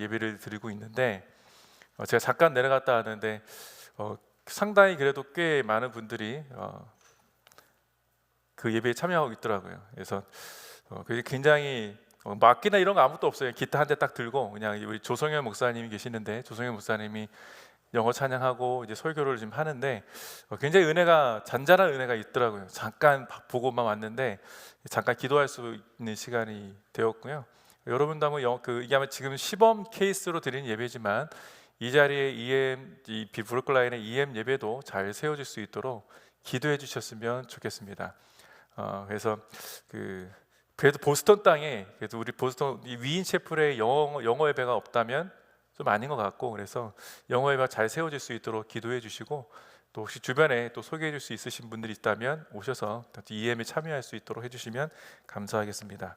예배를 드리고 있는데 제가 잠깐 내려갔다 왔는데 상당히 그래도 꽤 많은 분들이 그 예배에 참여하고 있더라고요. 그래서 그게 굉장히 악기나 이런 거 아무것도 없어요. 기타 한 대 딱 들고 그냥 우리 조성현 목사님이 계시는데 조성현 목사님이 영어 찬양하고 이제 설교를 지금 하는데 굉장히 은혜가 잔잔한 은혜가 있더라고요. 잠깐 보고만 왔는데 잠깐 기도할 수 있는 시간이 되었고요. 여러분도 한번 이게 아마 지금 시범 케이스로 드리는 예배지만 이 자리에 이 브루클라인의 EM 예배도 잘 세워질 수 있도록 기도해 주셨으면 좋겠습니다. 그래서 그래도 보스턴 땅에 그래도 우리 보스턴 이 위인 채플에 영어 예배가 없다면 좀 아닌 것 같고, 그래서 영어 예배가 잘 세워질 수 있도록 기도해 주시고, 또 혹시 주변에 또 소개해 줄 수 있으신 분들이 있다면 오셔서 EM에 참여할 수 있도록 해주시면 감사하겠습니다.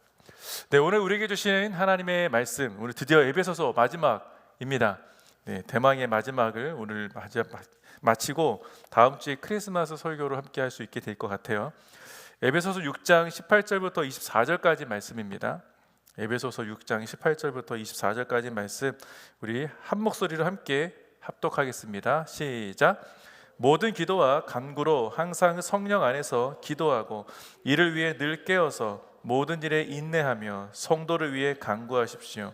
네, 오늘 우리에게 주신 하나님의 말씀, 오늘 드디어 에베소서 마지막입니다. 네, 대망의 마지막을 오늘 마치고 다음 주에 크리스마스 설교를 함께 할 수 있게 될 것 같아요. 에베소서 6장 18절부터 24절까지 말씀입니다. 에베소서 6장 18절부터 24절까지 말씀 우리 한 목소리로 함께 합독하겠습니다. 시작. 모든 기도와 간구로 항상 성령 안에서 기도하고 이를 위해 늘 깨어서 모든 일에 인내하며 성도를 위해 간구하십시오.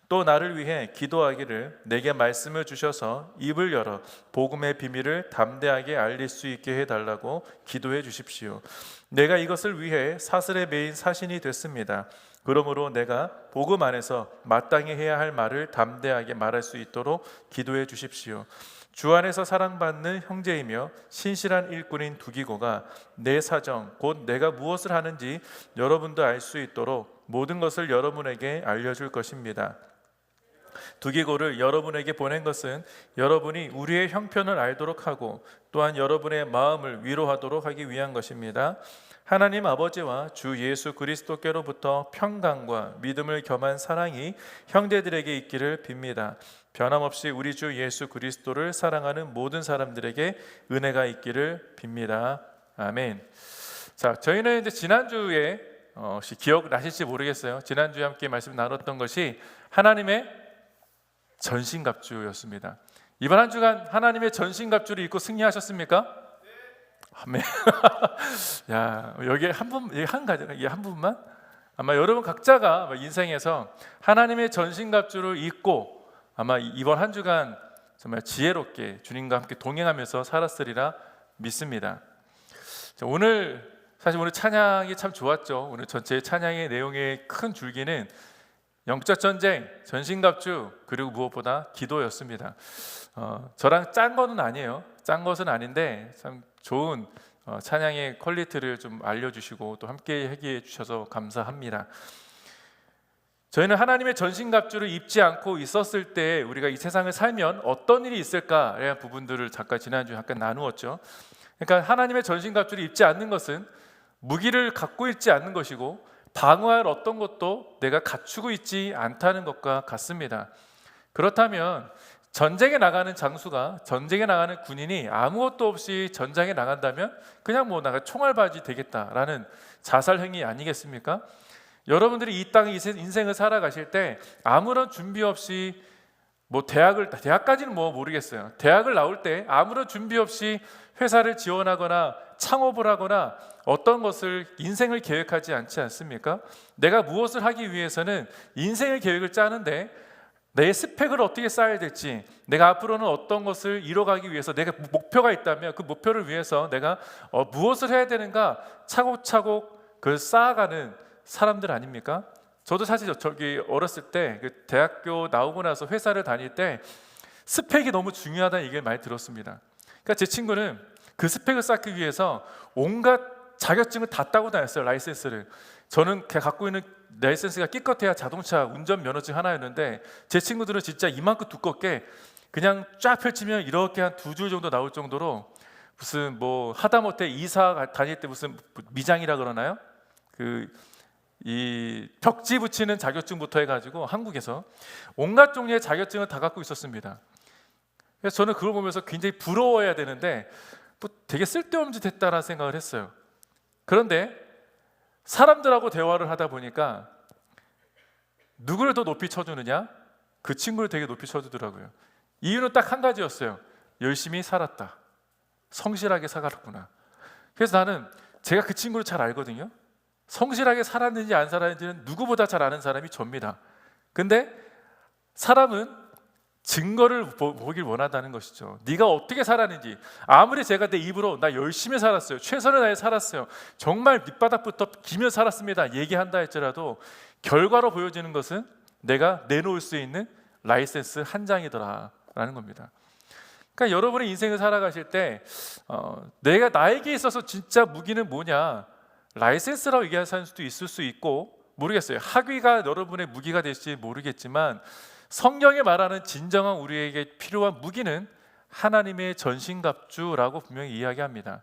또 나를 위해 기도하기를 내게 말씀을 주셔서 입을 열어 복음의 비밀을 담대하게 알릴 수 있게 해달라고 기도해 주십시오. 내가 이것을 위해 사슬에 매인 사신이 됐습니다. 그러므로 내가 복음 안에서 마땅히 해야 할 말을 담대하게 말할 수 있도록 기도해 주십시오. 주 안에서 사랑받는 형제이며 신실한 일꾼인 두기고가 내 사정 곧 내가 무엇을 하는지 여러분도 알 수 있도록 모든 것을 여러분에게 알려줄 것입니다. 두기고를 여러분에게 보낸 것은 여러분이 우리의 형편을 알도록 하고 또한 여러분의 마음을 위로하도록 하기 위한 것입니다. 하나님 아버지와 주 예수 그리스도께로부터 평강과 믿음을 겸한 사랑이 형제들에게 있기를 빕니다. 변함없이 우리 주 예수 그리스도를 사랑하는 모든 사람들에게 은혜가 있기를 빕니다. 아멘. 자, 저희는 이제 지난주에 혹시 기억나실지 모르겠어요. 지난주에 함께 말씀 나눴던 것이 하나님의 전신갑주였습니다. 이번 한 주간 하나님의 전신갑주를 입고 승리하셨습니까? 아멘. 야, 여기 한 분만 아마 여러분 각자가 인생에서 하나님의 전신갑주를 입고 아마 이번 한 주간 정말 지혜롭게 주님과 함께 동행하면서 살았으리라 믿습니다. 자, 사실 오늘 찬양이 참 좋았죠. 오늘 전체 찬양의 내용의 큰 줄기는 영적 전쟁, 전신갑주, 그리고 무엇보다 기도였습니다. 저랑 짠 거는 아니에요. 짠 것은 아닌데 참 좋은 찬양의 퀄리티를 좀 알려주시고 또 함께 하게 해주셔서 감사합니다. 저희는 하나님의 전신갑주를 입지 않고 있었을 때 우리가 이 세상을 살면 어떤 일이 있을까에 대한 부분들을 잠깐 지난주에 잠깐 나누었죠. 그러니까 하나님의 전신갑주를 입지 않는 것은 무기를 갖고 있지 않는 것이고 방어할 어떤 것도 내가 갖추고 있지 않다는 것과 같습니다. 그렇다면 전쟁에 나가는 장수가, 전쟁에 나가는 군인이 아무것도 없이 전장에 나간다면 그냥 나가 총알바지 되겠다라는 자살 행위 아니겠습니까? 여러분들이 이 땅의 인생을 살아가실 때 아무런 준비 없이 대학까지는 모르겠어요. 대학을 나올 때 아무런 준비 없이 회사를 지원하거나 창업을 하거나 어떤 것을 인생을 계획하지 않지 않습니까? 내가 무엇을 하기 위해서는 인생의 계획을 짜는데 내 스펙을 어떻게 쌓아야 될지, 내가 앞으로는 어떤 것을 이뤄가기 위해서 내가 목표가 있다면 그 목표를 위해서 내가 무엇을 해야 되는가 차곡차곡 그걸 쌓아가는 사람들 아닙니까? 저도 사실 저기 어렸을 때 대학교 나오고 나서 회사를 다닐 때 스펙이 너무 중요하다는 얘기를 많이 들었습니다. 그러니까 제 친구는 그 스펙을 쌓기 위해서 온갖 자격증을 다 따고 다녔어요. 라이센스를. 저는 갖고 있는 라이센스가 기껏해야 자동차 운전 면허증 하나였는데 제 친구들은 진짜 이만큼 두껍게 그냥 쫙 펼치면 이렇게 한 2줄 정도 나올 정도로 무슨 하다못해 이사 다닐 때 무슨 미장이라 그러나요? 이 벽지 붙이는 자격증부터 해가지고 한국에서 온갖 종류의 자격증을 다 갖고 있었습니다. 그래서 저는 그걸 보면서 굉장히 부러워해야 되는데 되게 쓸데없는 짓 했다라는 생각을 했어요. 그런데 사람들하고 대화를 하다 보니까 누구를 더 높이 쳐주느냐? 그 친구를 되게 높이 쳐주더라고요. 이유는 딱 한 가지였어요. 열심히 살았다. 성실하게 살았구나. 그래서 나는 제가 그 친구를 잘 알거든요. 성실하게 살았는지 안 살았는지는 누구보다 잘 아는 사람이 접니다. 근데 사람은 증거를 보길 원한다는 것이죠. 네가 어떻게 살았는지. 아무리 제가 내 입으로 나 열심히 살았어요, 최선을 다해 살았어요, 정말 밑바닥부터 기며 살았습니다 얘기한다 할지라도 결과로 보여지는 것은 내가 내놓을 수 있는 라이센스 한 장이더라 라는 겁니다. 그러니까 여러분의 인생을 살아가실 때 내가 나에게 있어서 진짜 무기는 뭐냐, 라이센스라고 얘기하는 사람도 있을 수 있고 모르겠어요. 학위가 여러분의 무기가 될지 모르겠지만 성경이 말하는 진정한 우리에게 필요한 무기는 하나님의 전신갑주라고 분명히 이야기합니다.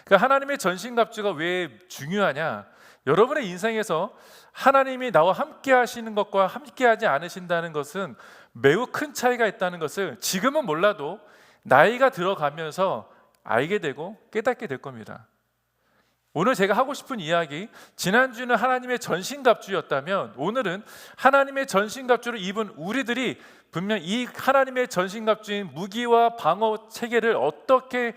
그러니까 하나님의 전신갑주가 왜 중요하냐, 여러분의 인생에서 하나님이 나와 함께 하시는 것과 함께 하지 않으신다는 것은 매우 큰 차이가 있다는 것을 지금은 몰라도 나이가 들어가면서 알게 되고 깨닫게 될 겁니다. 오늘 제가 하고 싶은 이야기, 지난주는 하나님의 전신갑주였다면 오늘은 하나님의 전신갑주를 입은 우리들이 분명 이 하나님의 전신갑주인 무기와 방어 체계를 어떻게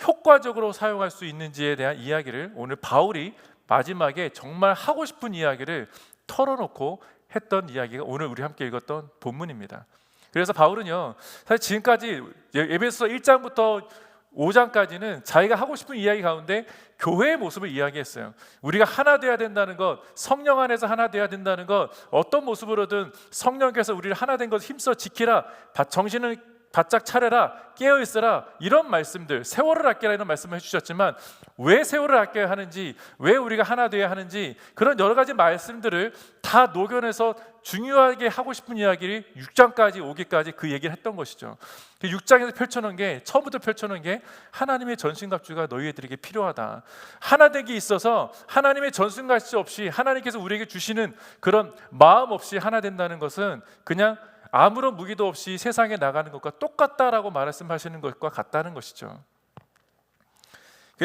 효과적으로 사용할 수 있는지에 대한 이야기를 오늘 바울이 마지막에 정말 하고 싶은 이야기를 털어놓고 했던 이야기가 오늘 우리 함께 읽었던 본문입니다. 그래서 바울은요, 사실 지금까지 에베소서 1장부터 5장까지는 자기가 하고 싶은 이야기 가운데 교회의 모습을 이야기했어요. 우리가 하나 되어야 된다는 것, 성령 안에서 하나 되어야 된다는 것, 어떤 모습으로든 성령께서 우리를 하나 된 것 힘써 지키라, 정신을 바짝 차려라, 깨어 있으라, 이런 말씀들, 세월을 아껴라 이런 말씀을 해주셨지만 왜 세월을 아껴야 하는지, 왜 우리가 하나 되어야 하는지, 그런 여러 가지 말씀들을 다 녹여내서 중요하게 하고 싶은 이야기를 6장까지 오기까지 그 얘기를 했던 것이죠. 6장에서 펼쳐놓은 게, 처음부터 펼쳐놓은 게 하나님의 전신갑주가 너희들에게 필요하다. 하나 되기 있어서 하나님의 전신갑주 없이, 하나님께서 우리에게 주시는 그런 마음 없이 하나 된다는 것은 그냥 아무런 무기도 없이 세상에 나가는 것과 똑같다라고 말씀하시는 것과 같다는 것이죠.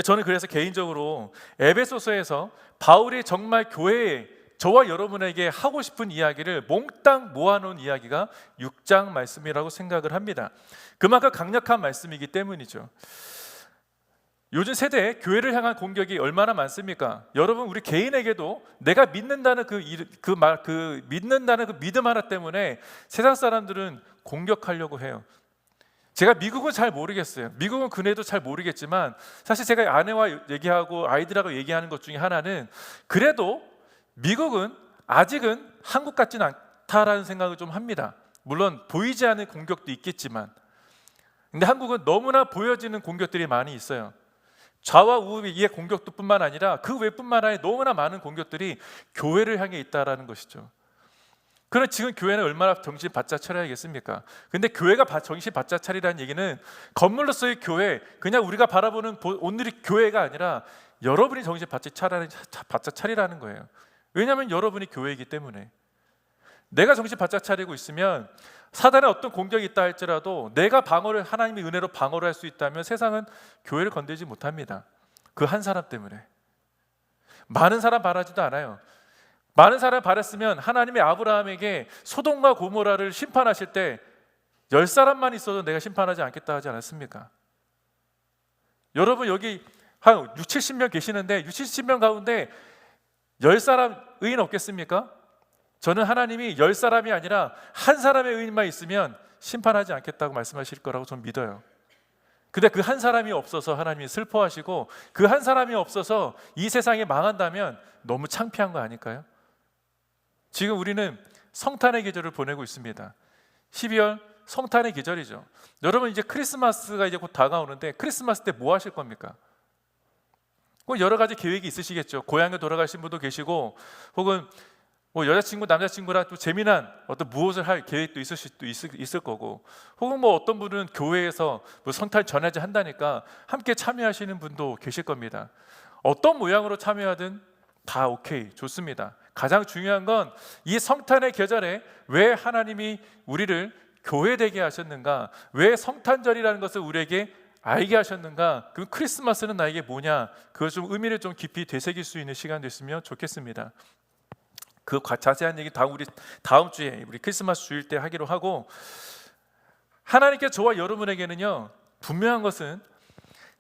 저는 그래서 개인적으로 에베소서에서 바울이 정말 교회에 저와 여러분에게 하고 싶은 이야기를 몽땅 모아놓은 이야기가 6장 말씀이라고 생각을 합니다. 그만큼 강력한 말씀이기 때문이죠. 요즘 세대에 교회를 향한 공격이 얼마나 많습니까? 여러분, 우리 개인에게도 내가 믿는다는 믿는다는 그 믿음 하나 때문에 세상 사람들은 공격하려고 해요. 제가 미국은 잘 모르겠어요. 미국은 그네도 잘 모르겠지만 사실 제가 아내와 얘기하고 아이들하고 얘기하는 것 중에 하나는, 그래도 미국은 아직은 한국 같지는 않다라는 생각을 좀 합니다. 물론 보이지 않는 공격도 있겠지만, 근데 한국은 너무나 보여지는 공격들이 많이 있어요. 좌와 우의 공격도 뿐만 아니라 그 외뿐만 아니라 너무나 많은 공격들이 교회를 향해 있다라는 것이죠. 그럼 지금 교회는 얼마나 정신 바짝 차려야겠습니까? 근데 교회가 정신 바짝 차리라는 얘기는 건물로서의 교회, 그냥 우리가 바라보는 오늘의 교회가 아니라 여러분이 정신 바짝 차리라는 거예요. 왜냐하면 여러분이 교회이기 때문에. 내가 정신 바짝 차리고 있으면 사단의 어떤 공격이 있다 할지라도 내가 하나님의 은혜로 방어를 할 수 있다면 세상은 교회를 건들지 못합니다. 그 한 사람 때문에. 많은 사람 바라지도 않아요. 많은 사람 바랐으면 하나님의 아브라함에게 소돔과 고모라를 심판하실 때 10사람만 있어도 내가 심판하지 않겠다 하지 않았습니까? 여러분, 여기 한 6, 70명 계시는데 6, 70명 가운데 10사람 의인 없겠습니까? 저는 하나님이 10사람이 아니라 한 사람의 의인만 있으면 심판하지 않겠다고 말씀하실 거라고 저는 믿어요. 근데 그 한 사람이 없어서 하나님이 슬퍼하시고 그 한 사람이 없어서 이 세상이 망한다면 너무 창피한 거 아닐까요? 지금 우리는 성탄의 계절을 보내고 있습니다. 12월 성탄의 계절이죠. 여러분, 이제 크리스마스가 이제 곧 다가오는데 크리스마스 때 뭐 하실 겁니까? 꼭 여러 가지 계획이 있으시겠죠. 고향에 돌아가신 분도 계시고, 혹은 뭐 여자친구, 남자친구랑 또 재미난 어떤 무엇을 할 계획도 있을 거고, 혹은 뭐 어떤 분은 교회에서 뭐 성탄 전야제 한다니까 함께 참여하시는 분도 계실 겁니다. 어떤 모양으로 참여하든 다 오케이, 좋습니다. 가장 중요한 건 이 성탄의 계절에 왜 하나님이 우리를 교회되게 하셨는가, 왜 성탄절이라는 것을 우리에게 알게 하셨는가, 그 크리스마스는 나에게 뭐냐, 그걸 좀 의미를 좀 깊이 되새길 수 있는 시간 됐으면 좋겠습니다. 그 자세한 얘기 우리 다음 주에 우리 크리스마스 주일 때 하기로 하고, 하나님께 저와 여러분에게는요 분명한 것은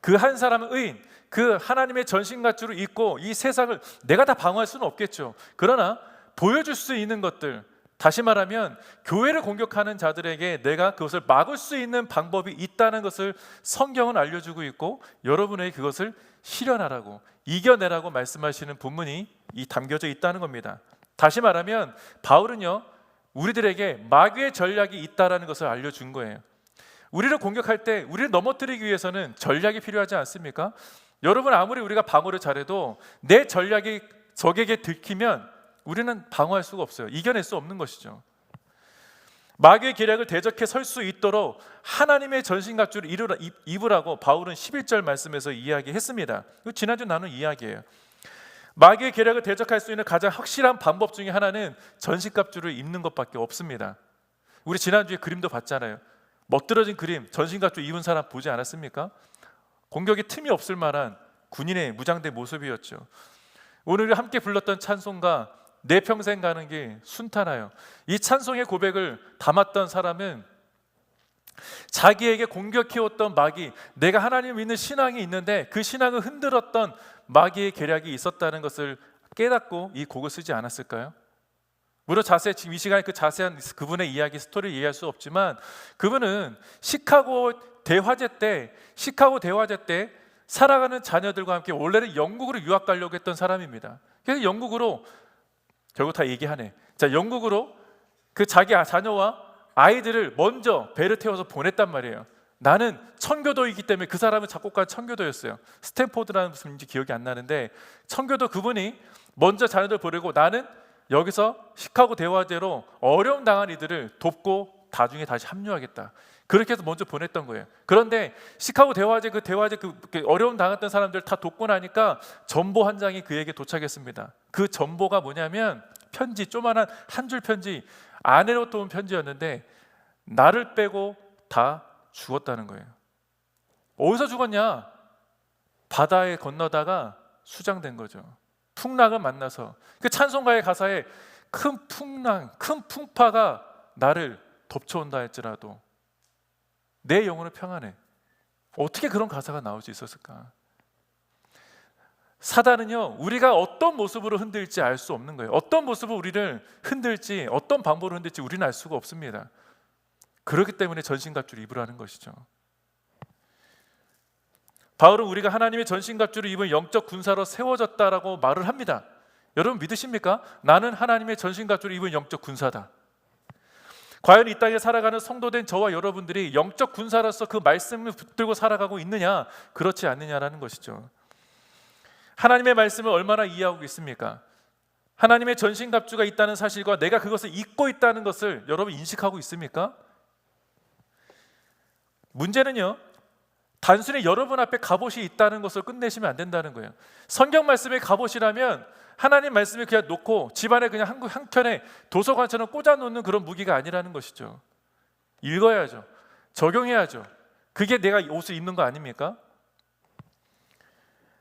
그 한 사람은 의인, 그 하나님의 전신갑주를 입고 이 세상을 내가 다 방어할 수는 없겠죠. 그러나 보여줄 수 있는 것들, 다시 말하면 교회를 공격하는 자들에게 내가 그것을 막을 수 있는 방법이 있다는 것을 성경은 알려주고 있고, 여러분에게 그것을 실현하라고, 이겨내라고 말씀하시는 본문이 담겨져 있다는 겁니다. 다시 말하면 바울은요 우리들에게 마귀의 전략이 있다는 것을 알려준 거예요. 우리를 공격할 때 우리를 넘어뜨리기 위해서는 전략이 필요하지 않습니까? 여러분, 아무리 우리가 방어를 잘해도 내 전략이 적에게 들키면 우리는 방어할 수가 없어요. 이겨낼 수 없는 것이죠. 마귀의 계략을 대적해 설 수 있도록 하나님의 전신갑주를 입으라고 바울은 11절 말씀에서 이야기했습니다. 이거 지난주 나눈 이야기예요. 마귀의 계략을 대적할 수 있는 가장 확실한 방법 중에 하나는 전신갑주를 입는 것밖에 없습니다. 우리 지난주에 그림도 봤잖아요. 멋들어진 그림, 전신갑주 입은 사람 보지 않았습니까? 공격의 틈이 없을 만한 군인의 무장된 모습이었죠. 오늘 함께 불렀던 찬송가 내 평생 가는 게 순탄하여, 이 찬송의 고백을 담았던 사람은 자기에게 공격해왔던 마귀, 내가 하나님을 믿는 신앙이 있는데 그 신앙을 흔들었던 마귀의 계략이 있었다는 것을 깨닫고 이 곡을 쓰지 않았을까요? 물론 지금 이 시간에 그 자세한 그분의 이야기, 스토리를 이해할 수 없지만, 그분은 시카고 대화제 때 살아가는 자녀들과 함께 원래는 영국으로 유학 가려고 했던 사람입니다. 그래서 영국으로, 결국 다 얘기하네. 자, 영국으로 그 자기 자녀와 아이들을 먼저 배를 태워서 보냈단 말이에요. 나는 청교도이기 때문에, 그 사람은 작곡가 청교도였어요. 스탠포드라는 무슨인지 기억이 안 나는데, 청교도 그분이 먼저 자녀들 보내고 나는 여기서 시카고 대화제로 어려움 당한 이들을 돕고 나중에 다시 합류하겠다. 그렇게 해서 먼저 보냈던 거예요. 그런데 시카고 대화제 그 어려움 당했던 사람들 다 돕고 나니까 전보 한 장이 그에게 도착했습니다. 그 전보가 뭐냐면 편지, 조만한 한 줄 편지, 아내로부터 온 편지였는데 나를 빼고 다 죽었다는 거예요. 어디서 죽었냐? 바다에 건너다가 수장된 거죠. 풍랑을 만나서. 그 찬송가의 가사에 큰 풍랑, 큰 풍파가 나를 덮쳐온다 할지라도 내 영혼은 평안해. 어떻게 그런 가사가 나올 수 있었을까? 사단은요 우리가 어떤 모습으로 흔들지 알 수 없는 거예요. 어떤 모습으로 우리를 흔들지, 어떤 방법으로 흔들지 우리는 알 수가 없습니다. 그렇기 때문에 전신갑주를 입으라는 것이죠. 바울은 우리가 하나님의 전신갑주를 입은 영적 군사로 세워졌다라고 말을 합니다. 여러분 믿으십니까? 나는 하나님의 전신갑주를 입은 영적 군사다. 과연 이 땅에 살아가는 성도된 저와 여러분들이 영적 군사로서 그 말씀을 붙들고 살아가고 있느냐, 그렇지 않느냐라는 것이죠. 하나님의 말씀을 얼마나 이해하고 있습니까? 하나님의 전신갑주가 있다는 사실과 내가 그것을 입고 있다는 것을 여러분 인식하고 있습니까? 문제는요 단순히 여러분 앞에 갑옷이 있다는 것을 끝내시면 안 된다는 거예요. 성경 말씀의 갑옷이라면 하나님 말씀을 그냥 놓고 집안에 그냥 한켠에 도서관처럼 꽂아놓는 그런 무기가 아니라는 것이죠. 읽어야죠. 적용해야죠. 그게 내가 옷을 입는 거 아닙니까?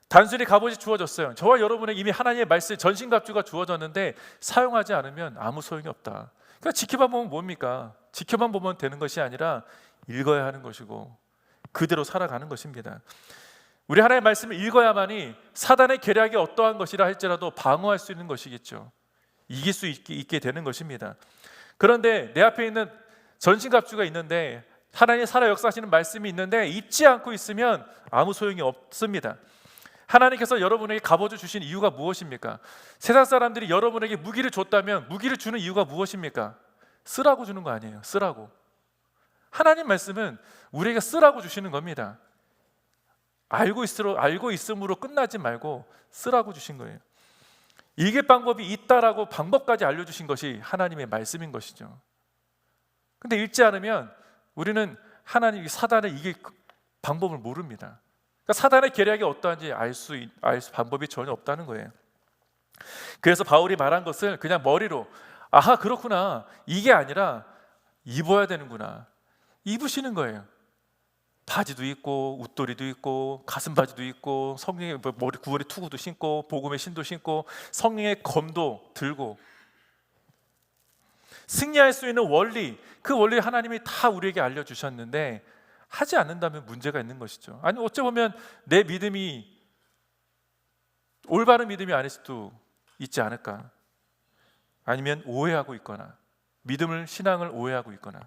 단순히 갑옷이 주어졌어요. 저와 여러분에게 이미 하나님의 말씀, 전신갑주가 주어졌는데 사용하지 않으면 아무 소용이 없다. 그러니까 지켜만 보면 뭡니까? 지켜만 보면 되는 것이 아니라 읽어야 하는 것이고 그대로 살아가는 것입니다. 우리 하나님의 말씀을 읽어야만이 사단의 계략이 어떠한 것이라 할지라도 방어할 수 있는 것이겠죠. 이길 수 있게 되는 것입니다. 그런데 내 앞에 있는 전신갑주가 있는데, 하나님의 살아 역사하시는 말씀이 있는데 잊지 않고 있으면 아무 소용이 없습니다. 하나님께서 여러분에게 갑옷을 주신 이유가 무엇입니까? 세상 사람들이 여러분에게 무기를 줬다면 무기를 주는 이유가 무엇입니까? 쓰라고 주는 거 아니에요. 쓰라고. 하나님 말씀은 우리에게 쓰라고 주시는 겁니다. 알고 있음으로 끝나지 말고 쓰라고 주신 거예요. 이길 방법이 있다라고 방법까지 알려주신 것이 하나님의 말씀인 것이죠. 근데 읽지 않으면 우리는 사단을 이길 방법을 모릅니다. 그러니까 사단의 계략이 어떠한지 알 방법이 전혀 없다는 거예요. 그래서 바울이 말한 것을 그냥 머리로 아하 그렇구나, 이게 아니라 입어야 되는구나, 입으시는 거예요. 바지도 입고 웃도리도 입고 가슴바지도 입고 성령의 머리 구원의 투구도 신고 복음의 신도 신고 성령의 검도 들고 승리할 수 있는 원리, 그 원리 하나님이 다 우리에게 알려주셨는데 하지 않는다면 문제가 있는 것이죠. 아니 어찌 보면 내 믿음이 올바른 믿음이 아닐 수도 있지 않을까? 아니면 오해하고 있거나 믿음을, 신앙을 오해하고 있거나.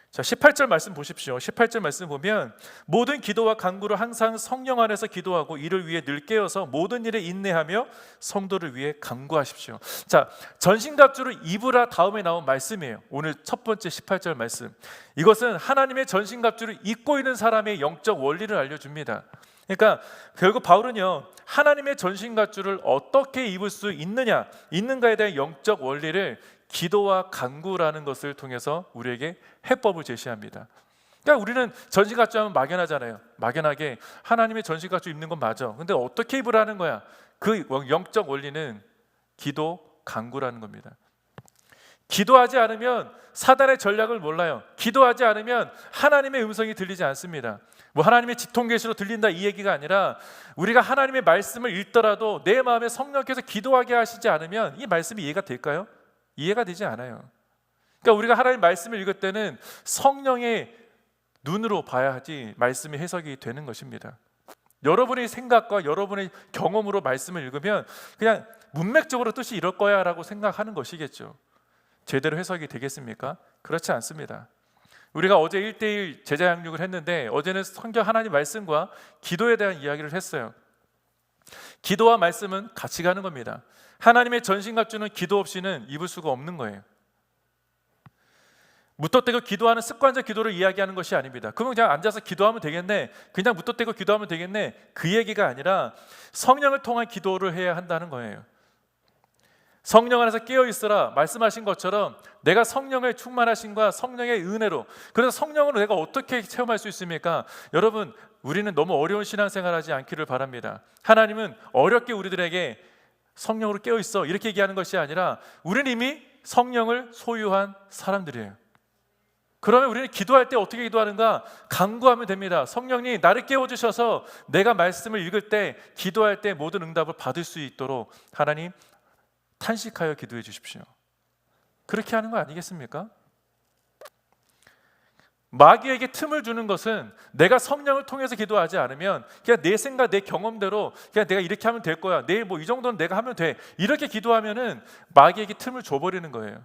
자, 18절 말씀 보십시오. 18절 말씀 보면 모든 기도와 간구를 항상 성령 안에서 기도하고 이를 위해 늘 깨어서 모든 일에 인내하며 성도를 위해 간구하십시오. 자, 전신갑주를 입으라 다음에 나온 말씀이에요. 오늘 첫 번째 18절 말씀. 이것은 하나님의 전신갑주를 입고 있는 사람의 영적 원리를 알려줍니다. 그러니까 결국 바울은요, 하나님의 전신갑주를 어떻게 입을 수 있는가에 대한 영적 원리를 기도와 간구라는 것을 통해서 우리에게 해법을 제시합니다. 그러니까 우리는 전신갑주 하면 막연하잖아요. 막연하게 하나님의 전신갑주 입는 건 맞아. 근데 어떻게 입으라는 거야? 그 영적 원리는 기도, 간구라는 겁니다. 기도하지 않으면 사단의 전략을 몰라요. 기도하지 않으면 하나님의 음성이 들리지 않습니다. 뭐 하나님의 직통계시로 들린다 이 얘기가 아니라 우리가 하나님의 말씀을 읽더라도 내 마음에 성령께서 기도하게 하시지 않으면 이 말씀이 이해가 될까요? 이해가 되지 않아요. 그러니까 우리가 하나님 말씀을 읽을 때는 성령의 눈으로 봐야 하지 말씀이 해석이 되는 것입니다. 여러분의 생각과 여러분의 경험으로 말씀을 읽으면 그냥 문맥적으로 뜻이 이럴 거야 라고 생각하는 것이겠죠. 제대로 해석이 되겠습니까? 그렇지 않습니다. 우리가 어제 1:1 제자 양육을 했는데 어제는 성경 하나님 말씀과 기도에 대한 이야기를 했어요. 기도와 말씀은 같이 가는 겁니다. 하나님의 전신갑주는 기도 없이는 입을 수가 없는 거예요. 무턱대고 기도하는 습관적 기도를 이야기하는 것이 아닙니다. 그러면 그냥 앉아서 기도하면 되겠네, 그냥 무턱대고 기도하면 되겠네, 그 얘기가 아니라 성령을 통한 기도를 해야 한다는 거예요. 성령 안에서 깨어있으라 말씀하신 것처럼 내가 성령의 충만하심과 성령의 은혜로, 그래서 성령으로 내가 어떻게 체험할 수 있습니까? 여러분, 우리는 너무 어려운 신앙생활하지 않기를 바랍니다. 하나님은 어렵게 우리들에게 성령으로 깨어있어 이렇게 얘기하는 것이 아니라 우리는 이미 성령을 소유한 사람들이에요. 그러면 우리는 기도할 때 어떻게 기도하는가? 간구하면 됩니다. 성령님 나를 깨워주셔서 내가 말씀을 읽을 때, 기도할 때 모든 응답을 받을 수 있도록 하나님 탄식하여 기도해 주십시오. 그렇게 하는 거 아니겠습니까? 마귀에게 틈을 주는 것은 내가 성령을 통해서 기도하지 않으면 그냥 내 생각, 내 경험대로 그냥 내가 이렇게 하면 될 거야, 내일 뭐 이 정도는 내가 하면 돼, 이렇게 기도하면은 마귀에게 틈을 줘버리는 거예요.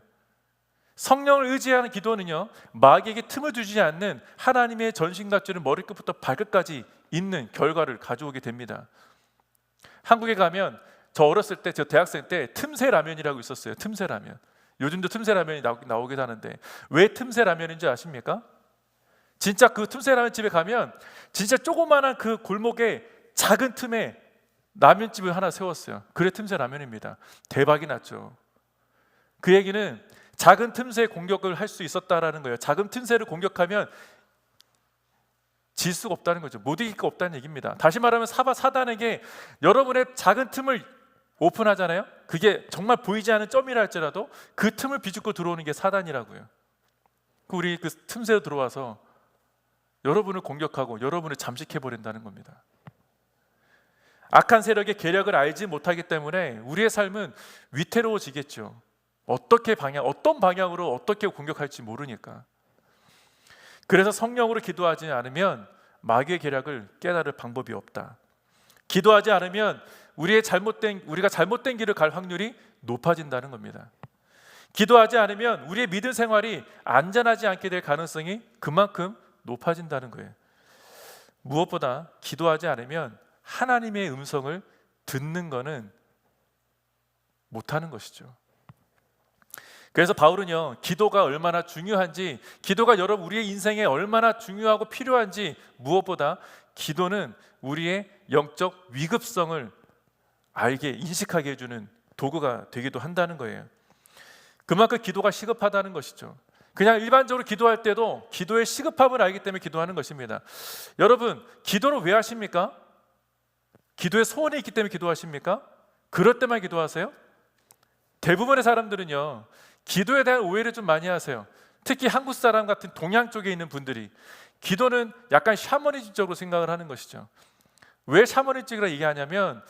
성령을 의지하는 기도는요, 마귀에게 틈을 주지 않는 하나님의 전신갑주를 머리끝부터 발끝까지 있는 결과를 가져오게 됩니다. 한국에 가면 저 어렸을 때, 저 대학생 때 틈새 라면이라고 있었어요. 틈새 라면. 요즘도 틈새 라면이 나오긴 하는데 왜 틈새 라면인지 아십니까? 진짜 그 틈새 라면 집에 가면 진짜 조그마한 그 골목에 작은 틈에 라면집을 하나 세웠어요. 그래 틈새 라면입니다. 대박이 났죠. 그 얘기는 작은 틈새 공격을 할 수 있었다라는 거예요. 작은 틈새를 공격하면 질 수가 없다는 거죠. 못 이길 거 없다는 얘기입니다. 다시 말하면 사단에게 여러분의 작은 틈을 오픈하잖아요. 그게 정말 보이지 않는 점이라 할지라도 그 틈을 비집고 들어오는 게 사단이라고요. 우리 그 틈새로 들어와서 여러분을 공격하고 여러분을 잠식해버린다는 겁니다. 악한 세력의 계략을 알지 못하기 때문에 우리의 삶은 위태로워지겠죠. 어떤 방향으로 어떻게 공격할지 모르니까. 그래서 성령으로 기도하지 않으면 마귀의 계략을 깨달을 방법이 없다. 기도하지 않으면 우리가 잘못된 길을 갈 확률이 높아진다는 겁니다. 기도하지 않으면 우리의 믿음 생활이 안전하지 않게 될 가능성이 그만큼 높아진다는 거예요. 무엇보다 기도하지 않으면 하나님의 음성을 듣는 것은 못하는 것이죠. 그래서 바울은요, 기도가 얼마나 중요한지, 기도가 여러분 우리의 인생에 얼마나 중요하고 필요한지, 무엇보다 기도는 우리의 영적 위급성을 알게, 인식하게 해주는 도구가 되기도 한다는 거예요. 그만큼 기도가 시급하다는 것이죠. 그냥 일반적으로 기도할 때도 기도의 시급함을 알기 때문에 기도하는 것입니다. 여러분, 기도를 왜 하십니까? 기도에 소원이 있기 때문에 기도하십니까? 그럴 때만 기도하세요? 대부분의 사람들은요, 기도에 대한 오해를 좀 많이 하세요. 특히 한국 사람 같은 동양 쪽에 있는 분들이 기도는 약간 샤머니즘적으로 생각을 하는 것이죠. 왜 샤머니즘이라고 얘기하냐면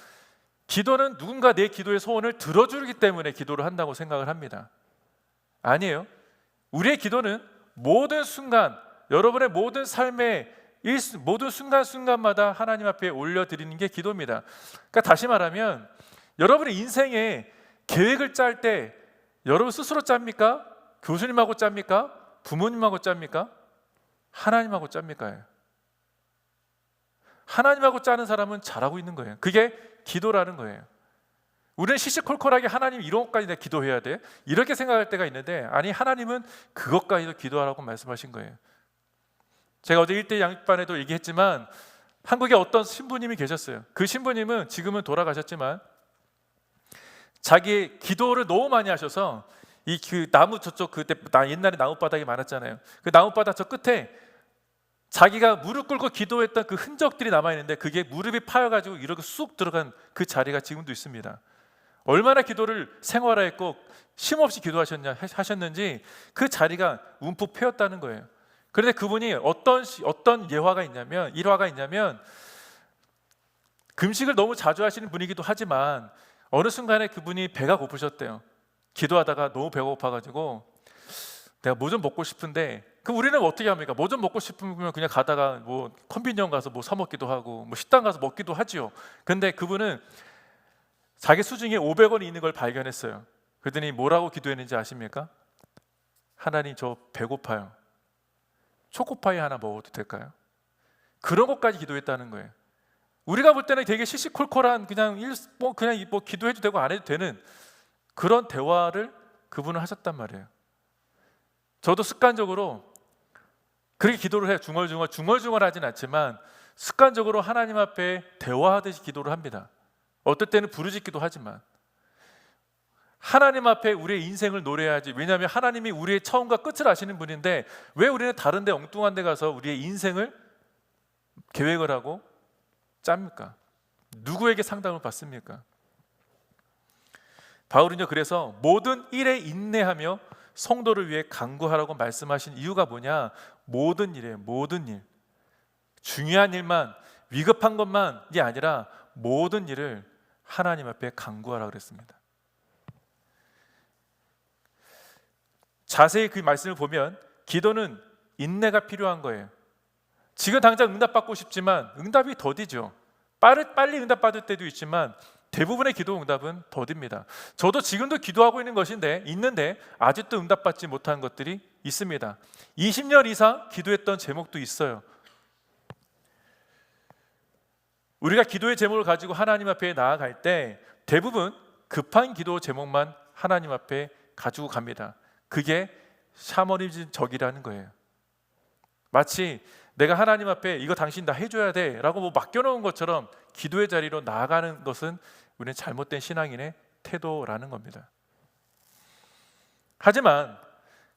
기도는 누군가 내 기도의 소원을 들어주기 때문에 기도를 한다고 생각을 합니다. 아니에요. 우리의 기도는 모든 순간, 여러분의 모든 삶의 모든 순간순간마다 하나님 앞에 올려드리는 게 기도입니다. 그러니까 다시 말하면 여러분의 인생에 계획을 짤 때 여러분 스스로 짭니까? 교수님하고 짭니까? 부모님하고 짭니까? 하나님하고 짭니까? 하나님하고 짜는 사람은 잘하고 있는 거예요. 그게 기도라는 거예요. 우리는 시시콜콜하게 하나님 이런 것까지 내가 기도해야 돼? 이렇게 생각할 때가 있는데, 아니, 하나님은 그것까지도 기도하라고 말씀하신 거예요. 제가 어제 1대 양육반에도 얘기했지만 한국에 어떤 신부님이 계셨어요. 그 신부님은 지금은 돌아가셨지만 자기 기도를 너무 많이 하셔서 이 그 나무 저쪽, 그때 옛날에 나무바닥이 많았잖아요. 그 나무바닥 저 끝에 자기가 무릎 꿇고 기도했던 그 흔적들이 남아있는데 그게 무릎이 파여가지고 이렇게 쑥 들어간 그 자리가 지금도 있습니다. 얼마나 기도를 생활화했고 쉼없이 하셨는지 그 자리가 움푹 패였다는 거예요. 그런데 그분이 어떤 일화가 있냐면 금식을 너무 자주 하시는 분이기도 하지만 어느 순간에 그분이 배가 고프셨대요. 기도하다가 너무 배가 고파가지고 내가 뭐 좀 먹고 싶은데, 그 우리는 어떻게 합니까? 뭐 좀 먹고 싶으면 그냥 가다가 뭐 컨비니언 가서 뭐 사 먹기도 하고 뭐 식당 가서 먹기도 하지요. 근데 그분은 자기 수중에 500원이 있는 걸 발견했어요. 그랬더니 뭐라고 기도했는지 아십니까? 하나님, 저 배고파요. 초코파이 하나 먹어도 될까요? 그런 것까지 기도했다는 거예요. 우리가 볼 때는 되게 시시콜콜한 그냥 기도해도 되고 안 해도 되는 그런 대화를 그분은 하셨단 말이에요. 저도 습관적으로 그렇게 기도를 해요. 중얼중얼 하진 않지만 습관적으로 하나님 앞에 대화하듯이 기도를 합니다. 어떨 때는 부르짖기도 하지만 하나님 앞에 우리의 인생을 노래해야지. 왜냐하면 하나님이 우리의 처음과 끝을 아시는 분인데 왜 우리는 다른 데 엉뚱한 데 가서 우리의 인생을 계획을 하고 짭니까? 누구에게 상담을 받습니까? 바울은요, 그래서 모든 일에 인내하며 성도를 위해 간구하라고 말씀하신 이유가 뭐냐? 모든 일이에요. 모든 일. 중요한 일만, 위급한 것만이 아니라 모든 일을 하나님 앞에 간구하라고 그랬습니다. 자세히 그 말씀을 보면 기도는 인내가 필요한 거예요. 지금 당장 응답받고 싶지만 응답이 더디죠. 빨리 응답받을 때도 있지만 대부분의 기도 응답은 더딥니다. 저도 지금도 기도하고 있는데 아직도 응답받지 못한 것들이 있습니다. 20년 이상 기도했던 제목도 있어요. 우리가 기도의 제목을 가지고 하나님 앞에 나아갈 때 대부분 급한 기도 제목만 하나님 앞에 가지고 갑니다. 그게 샤머니즘적이라는 거예요. 마치 내가 하나님 앞에 이거 당신 다 해줘야 돼 라고 뭐 맡겨놓은 것처럼 기도의 자리로 나아가는 것은 우리는 잘못된 신앙인의 태도라는 겁니다. 하지만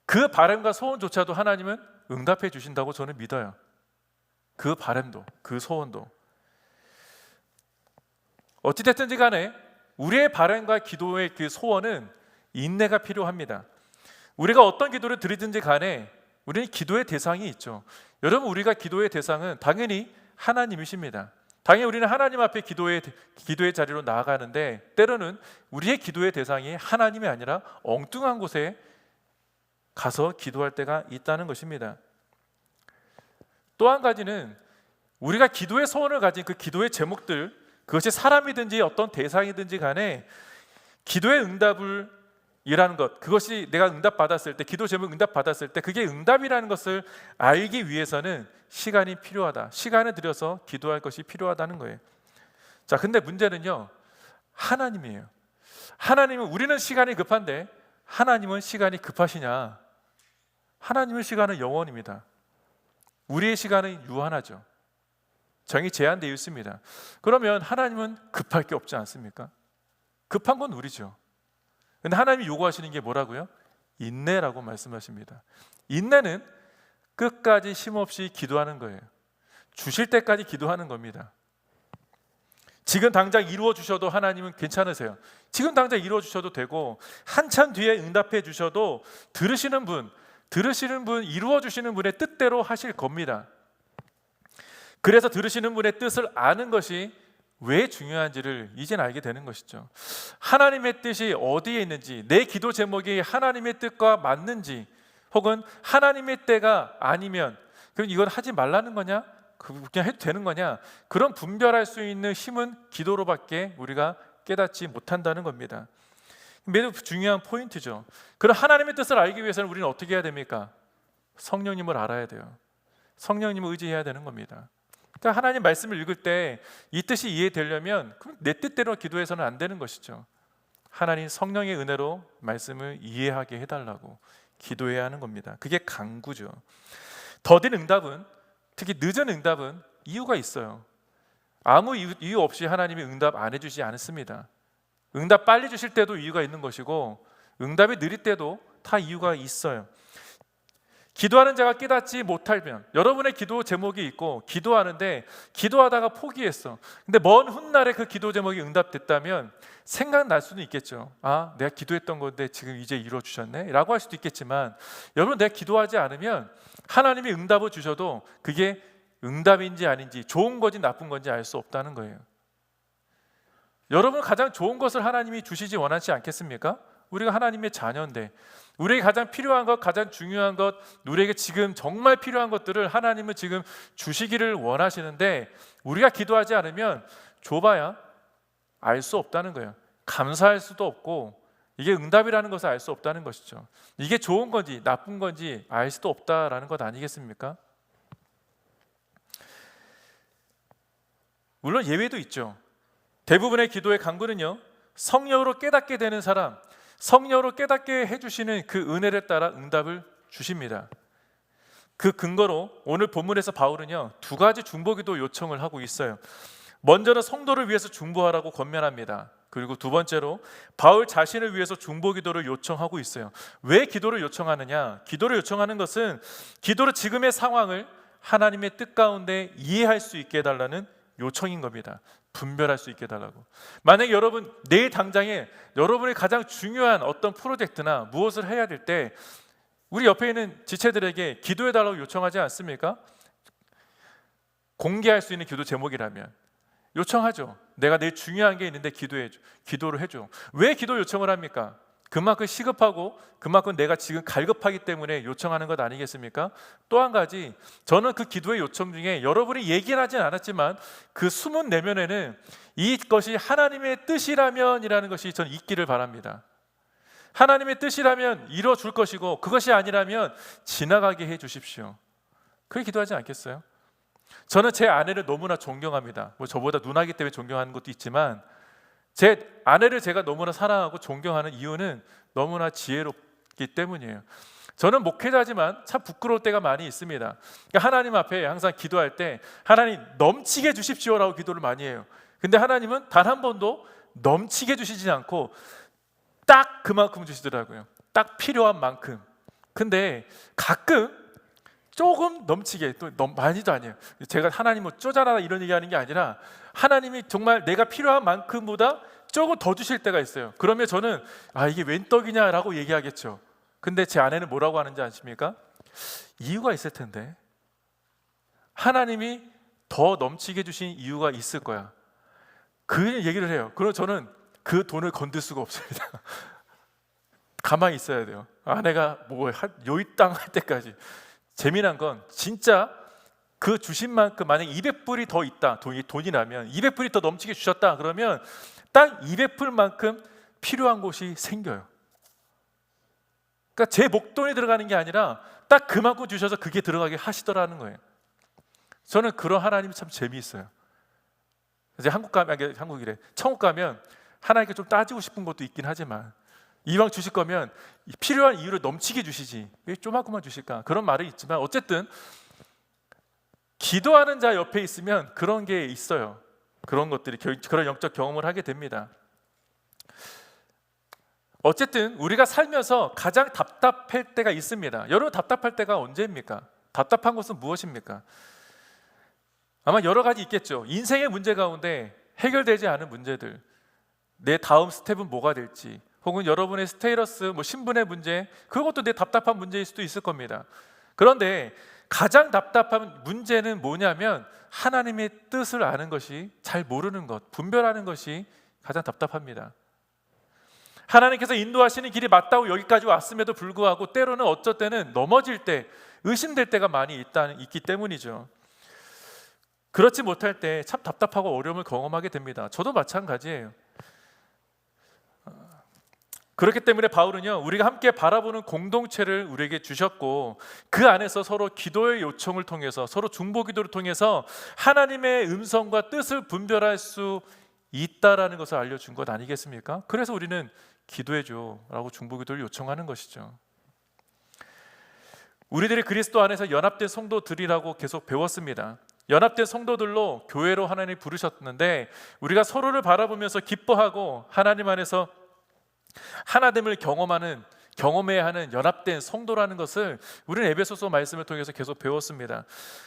그 바람과 소원조차도 하나님은 응답해 주신다고 저는 믿어요. 그 바람도, 그 소원도. 어찌됐든지 간에 우리의 바람과 기도의 그 소원은 인내가 필요합니다. 우리가 어떤 기도를 드리든지 간에 우리는 기도의 대상이 있죠. 여러분, 우리가 기도의 대상은 당연히 하나님이십니다. 당연히 우리는 하나님 앞에 기도의 자리로 나아가는데 때로는 우리의 기도의 대상이 하나님이 아니라 엉뚱한 곳에 가서 기도할 때가 있다는 것입니다. 또 한 가지는 우리가 기도의 소원을 가진 그 기도의 제목들, 그것이 사람이든지 어떤 대상이든지 간에 기도의 응답을 이라는 것, 그것이 내가 응답받았을 때, 기도 제목 응답받았을 때 그게 응답이라는 것을 알기 위해서는 시간이 필요하다. 시간을 들여서 기도할 것이 필요하다는 거예요. 자, 근데 문제는요, 하나님이에요. 하나님은, 우리는 시간이 급한데 하나님은 시간이 급하시냐? 하나님의 시간은 영원입니다. 우리의 시간은 유한하죠. 정이 제한되어 있습니다. 그러면 하나님은 급할 게 없지 않습니까? 급한 건 우리죠. 근데 하나님이 요구하시는 게 뭐라고요? 인내라고 말씀하십니다. 인내는 끝까지 쉼없이 기도하는 거예요. 주실 때까지 기도하는 겁니다. 지금 당장 이루어 주셔도 하나님은 괜찮으세요. 지금 당장 이루어 주셔도 되고 한참 뒤에 응답해 주셔도 들으시는 분, 이루어 주시는 분의 뜻대로 하실 겁니다. 그래서 들으시는 분의 뜻을 아는 것이 왜 중요한지를 이젠 알게 되는 것이죠. 하나님의 뜻이 어디에 있는지, 내 기도 제목이 하나님의 뜻과 맞는지, 혹은 하나님의 때가 아니면 그럼 이건 하지 말라는 거냐? 그냥 해도 되는 거냐? 그런 분별할 수 있는 힘은 기도로밖에 우리가 깨닫지 못한다는 겁니다. 매우 중요한 포인트죠. 그럼 하나님의 뜻을 알기 위해서는 우리는 어떻게 해야 됩니까? 성령님을 알아야 돼요. 성령님을 의지해야 되는 겁니다. 그러니까 하나님 말씀을 읽을 때 이 뜻이 이해되려면 내 뜻대로 기도해서는 안 되는 것이죠. 하나님 성령의 은혜로 말씀을 이해하게 해달라고 기도해야 하는 겁니다. 그게 간구죠. 더딘 응답은, 특히 늦은 응답은 이유가 있어요. 아무 이유 없이 하나님이 응답 안 해주지 않습니다. 응답 빨리 주실 때도 이유가 있는 것이고, 응답이 느릴 때도 다 이유가 있어요. 기도하는 자가 깨닫지 못하면, 여러분의 기도 제목이 있고 기도하는데 기도하다가 포기했어. 근데 먼 훗날에 그 기도 제목이 응답됐다면 생각날 수는 있겠죠. 아, 내가 기도했던 건데 지금 이제 이루어 주셨네 라고 할 수도 있겠지만, 여러분, 내가 기도하지 않으면 하나님이 응답을 주셔도 그게 응답인지 아닌지, 좋은 건지 나쁜 건지 알 수 없다는 거예요. 여러분, 가장 좋은 것을 하나님이 주시지 원하지 않겠습니까? 우리가 하나님의 자녀인데, 우리에게 가장 필요한 것, 가장 중요한 것, 우리에게 지금 정말 필요한 것들을 하나님은 지금 주시기를 원하시는데, 우리가 기도하지 않으면 줘봐야 알 수 없다는 거예요. 감사할 수도 없고, 이게 응답이라는 것을 알 수 없다는 것이죠. 이게 좋은 건지 나쁜 건지 알 수도 없다라는 것 아니겠습니까? 물론 예외도 있죠. 대부분의 기도의 간구는요, 성령으로 깨닫게 되는 사람, 성령으로 깨닫게 해주시는 그 은혜를 따라 응답을 주십니다. 그 근거로 오늘 본문에서 바울은요, 두 가지 중보기도 요청을 하고 있어요. 먼저는 성도를 위해서 중보하라고 권면합니다. 그리고 두 번째로 바울 자신을 위해서 중보기도를 요청하고 있어요. 왜 기도를 요청하느냐? 기도를 요청하는 것은 기도로 지금의 상황을 하나님의 뜻 가운데 이해할 수 있게 해달라는 요청인 겁니다. 분별할 수 있게 해달라고. 만약에 여러분 내일 당장에 여러분의 가장 중요한 어떤 프로젝트나 무엇을 해야 될 때 우리 옆에 있는 지체들에게 기도해달라고 요청하지 않습니까? 공개할 수 있는 기도 제목이라면 요청하죠. 내가 내일 중요한 게 있는데 기도를 해줘. 왜 기도 요청을 합니까? 그만큼 시급하고 그만큼 내가 지금 갈급하기 때문에 요청하는 것 아니겠습니까? 또 한 가지, 저는 그 기도의 요청 중에 여러분이 얘기는 하진 않았지만 그 숨은 내면에는 이것이 하나님의 뜻이라면 이라는 것이 저는 있기를 바랍니다. 하나님의 뜻이라면 이뤄줄 것이고, 그것이 아니라면 지나가게 해 주십시오. 그렇게 기도하지 않겠어요? 저는 제 아내를 너무나 존경합니다. 뭐 저보다 누나기 때문에 존경하는 것도 있지만, 제 아내를 제가 너무나 사랑하고 존경하는 이유는 너무나 지혜롭기 때문이에요. 저는 목회자지만 참 부끄러울 때가 많이 있습니다. 그러니까 하나님 앞에 항상 기도할 때 하나님 넘치게 주십시오라고 기도를 많이 해요. 근데 하나님은 단 한 번도 넘치게 주시지 않고 딱 그만큼 주시더라고요. 딱 필요한 만큼. 근데 가끔 조금 넘치게, 또 많이도 아니에요. 제가 하나님 뭐 쪼잔하다 이런 얘기하는 게 아니라 하나님이 정말 내가 필요한 만큼보다 조금 더 주실 때가 있어요. 그러면 저는 이게 웬 떡이냐라고 얘기하겠죠. 근데 제 아내는 뭐라고 하는지 아십니까? 이유가 있을 텐데, 하나님이 더 넘치게 주신 이유가 있을 거야. 그 얘기를 해요. 그럼 저는 그 돈을 건들 수가 없습니다. 가만히 있어야 돼요. 아내가 뭐 요이땅 할 때까지. 재미난 건 진짜 그 주신 만큼, 만약 200불이 더 있다, 돈이라면 200불이 더 넘치게 주셨다 그러면 딱 200불만큼 필요한 곳이 생겨요. 그러니까 제 목돈이 들어가는 게 아니라 딱 그만큼 주셔서 그게 들어가게 하시더라는 거예요. 저는 그런 하나님이 참 재미있어요. 이제 한국이래. 천국 가면 하나님께 좀 따지고 싶은 것도 있긴 하지만, 이왕 주실 거면 필요한 이유를 넘치게 주시지 왜 조금만 주실까, 그런 말이 있지만, 어쨌든 기도하는 자 옆에 있으면 그런 게 있어요. 그런 것들이, 그런 영적 경험을 하게 됩니다. 어쨌든 우리가 살면서 가장 답답할 때가 있습니다. 여러분, 답답할 때가 언제입니까? 답답한 것은 무엇입니까? 아마 여러 가지 있겠죠. 인생의 문제 가운데 해결되지 않은 문제들, 내 다음 스텝은 뭐가 될지, 혹은 여러분의 스테이러스, 신분의 문제, 그것도 내 답답한 문제일 수도 있을 겁니다. 그런데 가장 답답한 문제는 뭐냐면 하나님의 뜻을 아는 것이 잘 모르는 것, 분별하는 것이 가장 답답합니다. 하나님께서 인도하시는 길이 맞다고 여기까지 왔음에도 불구하고 때로는 어쩔 때는 넘어질 때, 의심될 때가 많이 있기 때문이죠. 그렇지 못할 때 참 답답하고 어려움을 경험하게 됩니다. 저도 마찬가지예요. 그렇기 때문에 바울은요, 우리가 함께 바라보는 공동체를 우리에게 주셨고 그 안에서 서로 기도의 요청을 통해서, 서로 중보기도를 통해서 하나님의 음성과 뜻을 분별할 수 있다라는 것을 알려준 것 아니겠습니까? 그래서 우리는 기도해줘 라고 중보기도를 요청하는 것이죠. 우리들이 그리스도 안에서 연합된 성도들이라고 계속 배웠습니다. 연합된 성도들로 교회로 하나님이 부르셨는데 우리가 서로를 바라보면서 기뻐하고 하나님 안에서 하나됨을 경험해야 하는 연합된 성도라는 것을 우리는 에베소서 말씀을 통해서 계속 배웠습니다.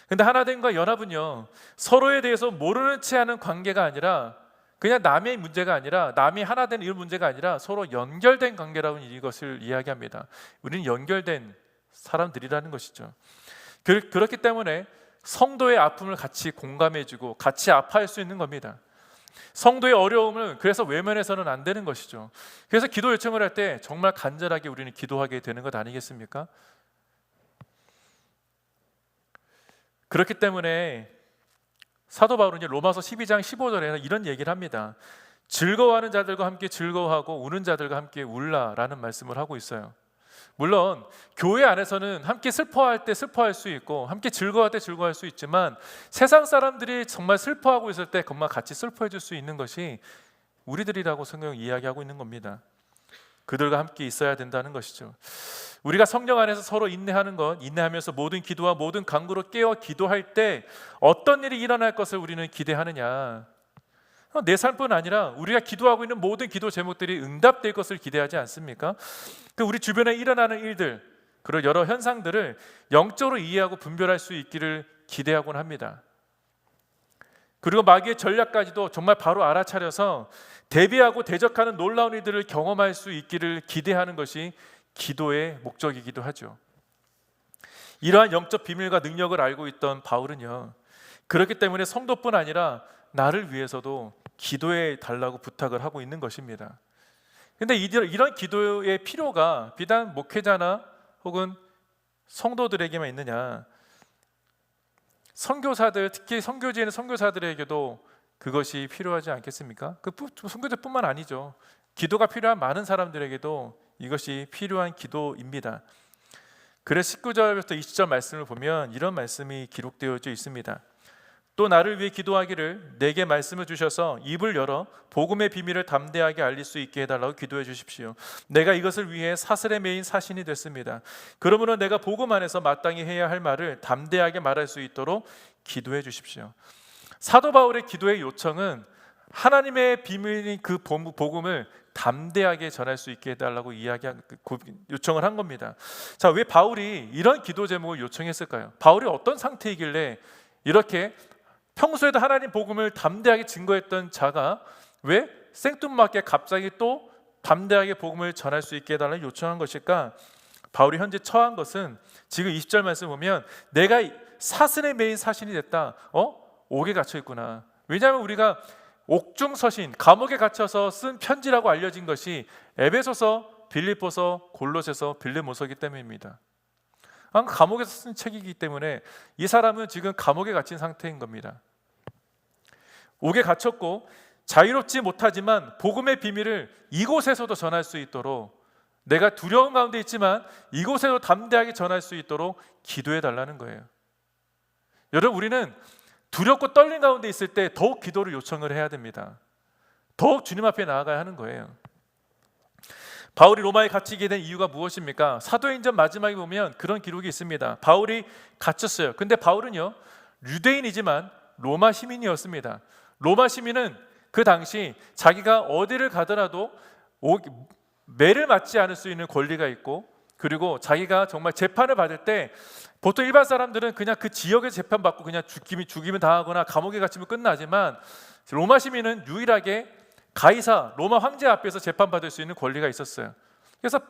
근데 하나됨과 연합은요, 서로에 대해서 모르는 채 하는 관계가 아니라, 그냥 남의 문제가 아니라, 남이 하나 되는 이런 문제가 아니라 서로 연결된 관계라고 이것을 이야기합니다. 우리는 연결된 사람들이라는 것이죠. 그렇기 때문에 성도의 아픔을 같이 공감해주고 같이 아파할 수 있는 겁니다. 성도의 어려움을 그래서 외면해서는 안 되는 것이죠. 그래서 기도 요청을 할 때 정말 간절하게 우리는 기도하게 되는 것 아니겠습니까? 그렇기 때문에 사도 바울은 로마서 12장 15절에 이런 얘기를 합니다. 즐거워하는 자들과 함께 즐거워하고 우는 자들과 함께 울라라는 말씀을 하고 있어요. 물론 교회 안에서는 함께 슬퍼할 때 슬퍼할 수 있고 함께 즐거워할 때 즐거워할 수 있지만 세상 사람들이 정말 슬퍼하고 있을 때 정말 같이 슬퍼해 줄 수 있는 것이 우리들이라고 성경이 이야기하고 있는 겁니다. 그들과 함께 있어야 된다는 것이죠. 우리가 성령 안에서 서로 인내하는 것, 인내하면서 모든 기도와 모든 간구로 깨어 기도할 때 어떤 일이 일어날 것을 우리는 기대하느냐? 내 삶뿐 아니라 우리가 기도하고 있는 모든 기도 제목들이 응답될 것을 기대하지 않습니까? 우리 주변에 일어나는 일들, 그리고 여러 현상들을 영적으로 이해하고 분별할 수 있기를 기대하곤 합니다. 그리고 마귀의 전략까지도 정말 바로 알아차려서 대비하고 대적하는 놀라운 일들을 경험할 수 있기를 기대하는 것이 기도의 목적이기도 하죠. 이러한 영적 비밀과 능력을 알고 있던 바울은요, 그렇기 때문에 성도뿐 아니라 나를 위해서도 기도해 달라고 부탁을 하고 있는 것입니다. 그런데 이런 기도의 필요가 비단 목회자나 혹은 성도들에게만 있느냐? 선교사들, 특히 선교지에 있는 선교사들에게도 그것이 필요하지 않겠습니까? 선교자뿐만 아니죠. 기도가 필요한 많은 사람들에게도 이것이 필요한 기도입니다. 그래서 19절부터 20절 말씀을 보면 이런 말씀이 기록되어져 있습니다. 또 나를 위해 기도하기를 내게 말씀을 주셔서 입을 열어 복음의 비밀을 담대하게 알릴 수 있게 해달라고 기도해 주십시오. 내가 이것을 위해 사슬에 매인 사신이 됐습니다. 그러므로 내가 복음 안에서 마땅히 해야 할 말을 담대하게 말할 수 있도록 기도해 주십시오. 사도 바울의 기도의 요청은 하나님의 비밀인 그 복음을 담대하게 전할 수 있게 해달라고 요청을 한 겁니다. 자, 왜 바울이 이런 기도 제목을 요청했을까요? 바울이 어떤 상태이길래 이렇게 평소에도 하나님 복음을 담대하게 증거했던 자가 왜 생뚱맞게 갑자기 또 담대하게 복음을 전할 수 있게 해달라고 요청한 것일까? 바울이 현재 처한 것은 지금 20절 말씀 보면 내가 사슬에 매인 사신이 됐다. 옥에 갇혀 있구나. 왜냐하면 우리가 옥중서신, 감옥에 갇혀서 쓴 편지라고 알려진 것이 에베소서, 빌립보서, 골로새서, 빌레몬서이기 때문입니다. 감옥에서 쓴 책이기 때문에 이 사람은 지금 감옥에 갇힌 상태인 겁니다. 옥에 갇혔고 자유롭지 못하지만 복음의 비밀을 이곳에서도 전할 수 있도록, 내가 두려운 가운데 있지만 이곳에서 담대하게 전할 수 있도록 기도해 달라는 거예요. 여러분, 우리는 두렵고 떨린 가운데 있을 때 더욱 기도를 요청을 해야 됩니다. 더욱 주님 앞에 나아가야 하는 거예요. 바울이 로마에 갇히게 된 이유가 무엇입니까? 사도행전 마지막에 보면 그런 기록이 있습니다. 바울이 갇혔어요. 근데 바울은요, 유대인이지만 로마 시민이었습니다. 로마 시민은 그 당시 자기가 어디를 가더라도 매를 맞지 않을 수 있는 권리가 있고, 그리고 자기가 정말 재판을 받을 때 보통 일반 사람들은 그냥 그 지역에 재판받고 그냥 죽이면 당하거나 감옥에 갇히면 끝나지만 로마 시민은 유일하게 가이사, 로마 황제 앞에서 재판받을 수 있는 권리가 있었어요. 그래서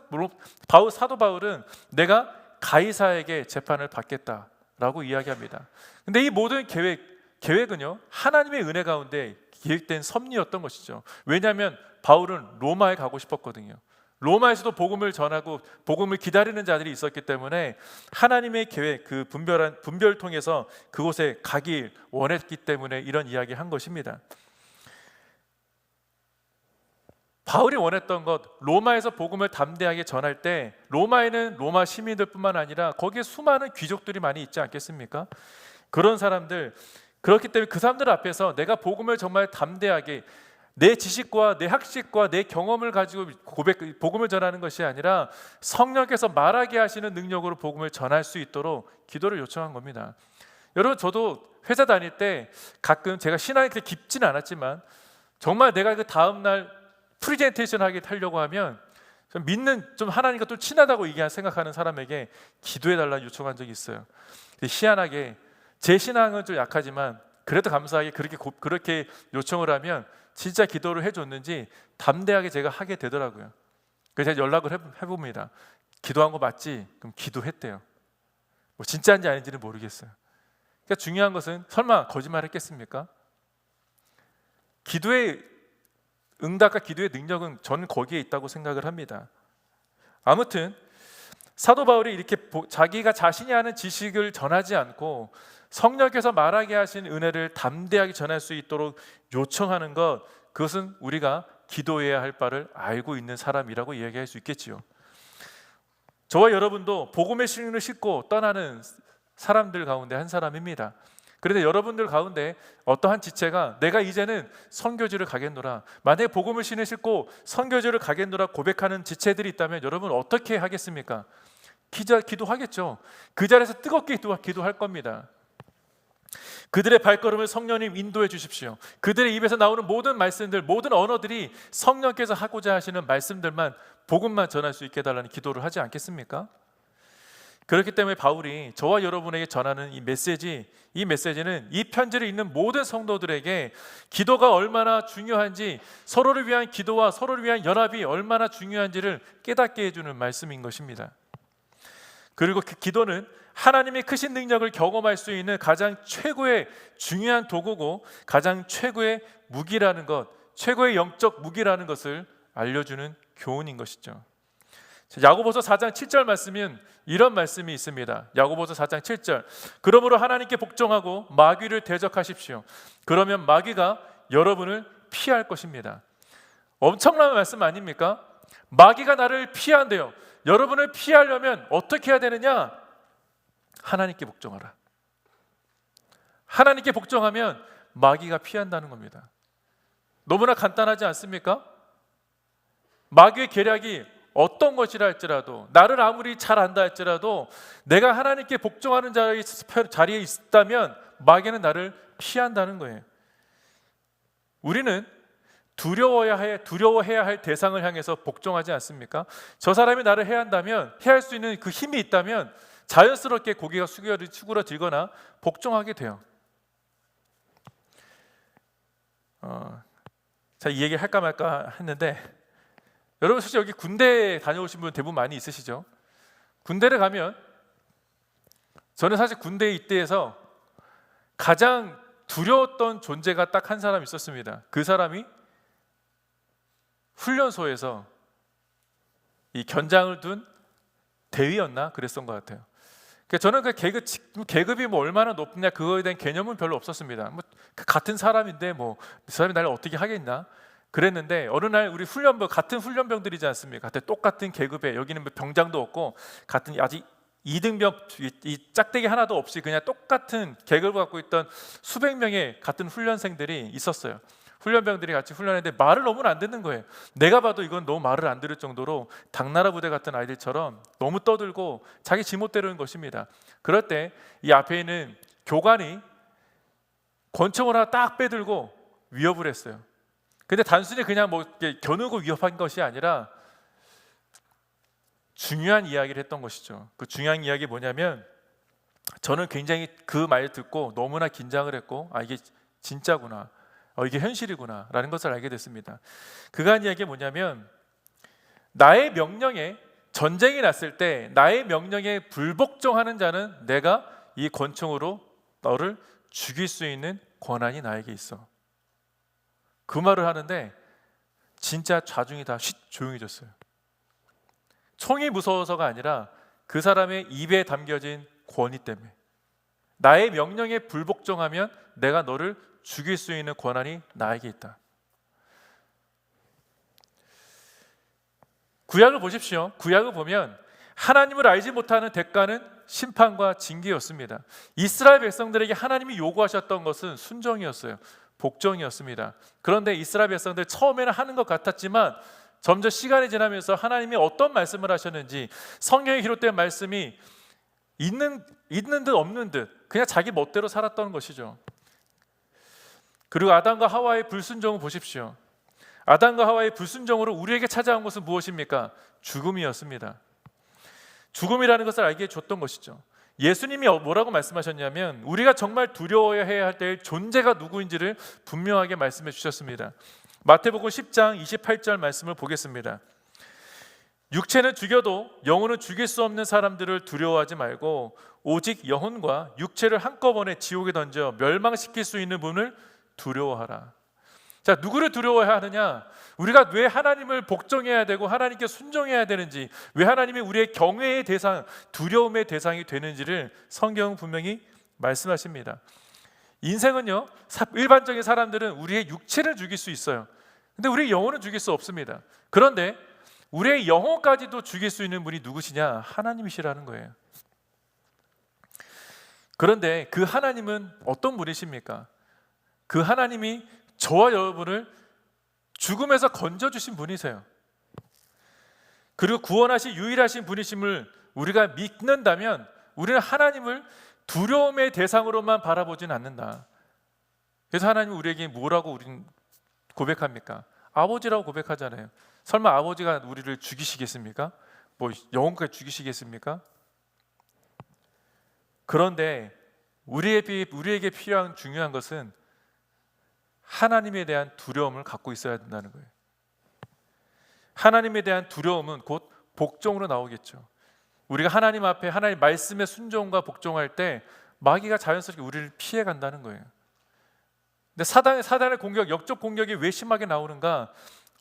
사도 바울은 내가 가이사에게 재판을 받겠다 라고 이야기합니다. 근데 이 모든 계획은요, 하나님의 은혜 가운데 기획된 섭리였던 것이죠. 왜냐하면 바울은 로마에 가고 싶었거든요. 로마에서도 복음을 전하고 복음을 기다리는 자들이 있었기 때문에 하나님의 계획, 그 분별을 통해서 그곳에 가길 원했기 때문에 이런 이야기를 한 것입니다. 바울이 원했던 것, 로마에서 복음을 담대하게 전할 때 로마에는 로마 시민들뿐만 아니라 거기에 수많은 귀족들이 많이 있지 않겠습니까? 그런 사람들, 그렇기 때문에 그 사람들 앞에서 내가 복음을 정말 담대하게 내 지식과 내 학식과 내 경험을 가지고 복음을 전하는 것이 아니라 성령께서 말하게 하시는 능력으로 복음을 전할 수 있도록 기도를 요청한 겁니다. 여러분, 저도 회사 다닐 때 가끔 제가 신앙이 그렇게 깊지는 않았지만 정말 내가 그 다음날 프리젠테이션 하려고 하면 좀 믿는, 좀 하나님과 또 친하다고 생각하는 사람에게 기도해달라는 요청한 적이 있어요. 희한하게 제 신앙은 좀 약하지만 그래도 감사하게 그렇게 요청을 하면 진짜 기도를 해줬는지 담대하게 제가 하게 되더라고요. 그래서 제가 연락을 해봅니다. 기도한 거 맞지? 그럼 기도했대요. 뭐 진짜인지 아닌지는 모르겠어요. 그러니까 중요한 것은 설마 거짓말 했겠습니까? 기도의 응답과 기도의 능력은 저는 거기에 있다고 생각을 합니다. 아무튼 사도 바울이 이렇게 자기가 자신이 아는 지식을 전하지 않고 성령께서 말하게 하신 은혜를 담대하게 전할 수 있도록 요청하는 것, 그것은 우리가 기도해야 할 바를 알고 있는 사람이라고 이야기할 수 있겠지요. 저와 여러분도 복음의 신을 싣고 떠나는 사람들 가운데 한 사람입니다. 그런데 여러분들 가운데 어떠한 지체가 내가 이제는 선교지를 가겠노라, 만약에 복음의 신을 싣고 선교지를 가겠노라 고백하는 지체들이 있다면 여러분 어떻게 하겠습니까? 기도하겠죠. 그 자리에서 뜨겁게 기도할 겁니다. 그들의 발걸음을 성령님 인도해 주십시오. 그들의 입에서 나오는 모든 말씀들, 모든 언어들이 성령께서 하고자 하시는 말씀들만, 복음만 전할 수 있게 해달라는 기도를 하지 않겠습니까? 그렇기 때문에 바울이 저와 여러분에게 전하는 이 메시지는 이 편지를 읽는 모든 성도들에게 기도가 얼마나 중요한지, 서로를 위한 기도와 서로를 위한 연합이 얼마나 중요한지를 깨닫게 해주는 말씀인 것입니다. 그리고 그 기도는 하나님의 크신 능력을 경험할 수 있는 가장 최고의 중요한 도구고 가장 최고의 무기라는 것, 최고의 영적 무기라는 것을 알려주는 교훈인 것이죠. 야고보서 4장 7절 말씀은 이런 말씀이 있습니다. 야고보서 4장 7절, 그러므로 하나님께 복종하고 마귀를 대적하십시오. 그러면 마귀가 여러분을 피할 것입니다. 엄청난 말씀 아닙니까? 마귀가 나를 피한대요. 여러분을 피하려면 어떻게 해야 되느냐? 하나님께 복종하라. 하나님께 복종하면 마귀가 피한다는 겁니다. 너무나 간단하지 않습니까? 마귀의 계략이 어떤 것이라 할지라도, 나를 아무리 잘 안다 할지라도 내가 하나님께 복종하는 자리에 있다면 마귀는 나를 피한다는 거예요. 우리는 두려워해야 할 대상을 향해서 복종하지 않습니까? 저 사람이 나를 해한다면, 해할 수 있는 그 힘이 있다면 자연스럽게 고개가 수그러들거나 복종하게 돼요. 자, 이 얘기를 할까 말까 했는데, 여러분 사실 여기 군대 다녀오신 분 대부분 많이 있으시죠? 군대를 가면, 저는 사실 군대 입대해서 가장 두려웠던 존재가 딱 한 사람 있었습니다. 그 사람이 훈련소에서 이 견장을 둔 대위였나 그랬던 것 같아요. 저는 그 계급이 뭐 얼마나 높냐 그거에 대한 개념은 별로 없었습니다. 뭐 같은 사람인데 뭐 그 사람이 나를 어떻게 하겠나 그랬는데, 어느 날 우리 같은 훈련병들이지 않습니까? 같은 똑같은 계급에, 여기는 뭐 병장도 없고 같은 아직 2등병 이 짝대기 하나도 없이 그냥 똑같은 계급을 갖고 있던 수백 명의 같은 훈련생들이 있었어요. 훈련병들이 같이 훈련했는데 말을 너무 안 듣는 거예요. 내가 봐도 이건 너무 말을 안 들을 정도로 당나라 부대 같은 아이들처럼 너무 떠들고 자기 지멋대로인 것입니다. 그럴 때 이 앞에 있는 교관이 권총을 하나 딱 빼들고 위협을 했어요. 근데 단순히 그냥 뭐 겨누고 위협한 것이 아니라 중요한 이야기를 했던 것이죠. 그 중요한 이야기 뭐냐면, 저는 굉장히 그 말 듣고 너무나 긴장을 했고, 이게 진짜구나, 이게 현실이구나 라는 것을 알게 됐습니다. 그가 한 이야기가 뭐냐면, 나의 명령에, 전쟁이 났을 때 나의 명령에 불복종하는 자는 내가 이 권총으로 너를 죽일 수 있는 권한이 나에게 있어. 그 말을 하는데 진짜 좌중이 다 조용해졌어요. 총이 무서워서가 아니라 그 사람의 입에 담겨진 권위 때문에, 나의 명령에 불복종하면 내가 너를 죽일 수 있는 권한이 나에게 있다. 구약을 보십시오. 구약을 보면 하나님을 알지 못하는 대가는 심판과 징계였습니다. 이스라엘 백성들에게 하나님이 요구하셨던 것은 순종이었어요. 복종이었습니다. 그런데 이스라엘 백성들 처음에는 하는 것 같았지만 점점 시간이 지나면서 하나님이 어떤 말씀을 하셨는지, 성경에 기록된 말씀이 있는 듯 없는 듯 그냥 자기 멋대로 살았던 것이죠. 그리고 아담과 하와의 불순종을 보십시오. 아담과 하와의 불순종으로 우리에게 찾아온 것은 무엇입니까? 죽음이었습니다. 죽음이라는 것을 알게 해줬던 것이죠. 예수님이 뭐라고 말씀하셨냐면 우리가 정말 두려워해야 할 때의 존재가 누구인지를 분명하게 말씀해 주셨습니다. 마태복음 10장 28절 말씀을 보겠습니다. 육체는 죽여도 영혼은 죽일 수 없는 사람들을 두려워하지 말고 오직 영혼과 육체를 한꺼번에 지옥에 던져 멸망시킬 수 있는 분을 두려워하라. 자, 누구를 두려워해야 하느냐? 우리가 왜 하나님을 복종해야 되고 하나님께 순종해야 되는지, 왜 하나님이 우리의 경외의 대상, 두려움의 대상이 되는지를 성경은 분명히 말씀하십니다. 인생은요, 일반적인 사람들은 우리의 육체를 죽일 수 있어요. 근데 우리의 영혼은 죽일 수 없습니다. 그런데 우리의 영혼까지도 죽일 수 있는 분이 누구시냐? 하나님이시라는 거예요. 그런데 그 하나님은 어떤 분이십니까? 그 하나님이 저와 여러분을 죽음에서 건져주신 분이세요. 그리고 구원하신 유일하신 분이심을 우리가 믿는다면 우리는 하나님을 두려움의 대상으로만 바라보진 않는다. 그래서 하나님은 우리에게 뭐라고 우리는 고백합니까? 아버지라고 고백하잖아요. 설마 아버지가 우리를 죽이시겠습니까? 뭐 영혼까지 죽이시겠습니까? 그런데 우리에게 필요한 중요한 것은 하나님에 대한 두려움을 갖고 있어야 된다는 거예요. 하나님에 대한 두려움은 곧 복종으로 나오겠죠. 우리가 하나님 앞에 하나님 말씀의 순종과 복종할 때 마귀가 자연스럽게 우리를 피해 간다는 거예요. 근데 사단의 공격, 역적 공격이 왜 심하게 나오는가?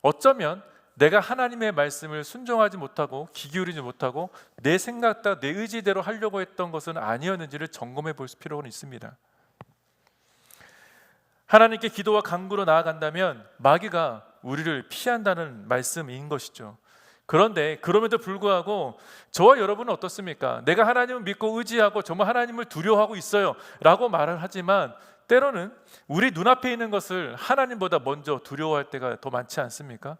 어쩌면 내가 하나님의 말씀을 순종하지 못하고 귀 기울이지 못하고 내 생각과 내 의지대로 하려고 했던 것은 아니었는지를 점검해 볼 필요는 있습니다. 하나님께 기도와 간구로 나아간다면 마귀가 우리를 피한다는 말씀인 것이죠. 그런데 그럼에도 불구하고 저와 여러분은 어떻습니까? 내가 하나님을 믿고 의지하고 정말 하나님을 두려워하고 있어요 라고 말을 하지만 때로는 우리 눈앞에 있는 것을 하나님보다 먼저 두려워할 때가 더 많지 않습니까?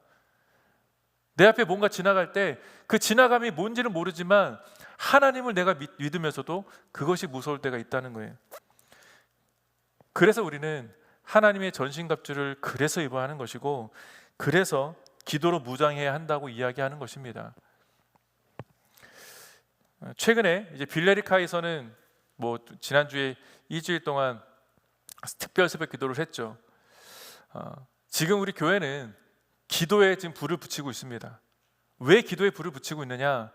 내 앞에 뭔가 지나갈 때 그 지나감이 뭔지는 모르지만 하나님을 내가 믿으면서도 그것이 무서울 때가 있다는 거예요. 그래서 우리는 하나님의 전신갑주를 그래서 입어야 하는 것이고, 그래서 기도로 무장해야 한다고 이야기하는 것입니다. 최근에 이제 빌레리카에서는 뭐 지난주에 2주일 동안 특별 새벽 기도를 했죠. 지금 우리 교회는 기도에 지금 불을 붙이고 있습니다. 왜 기도에 불을 붙이고 있느냐?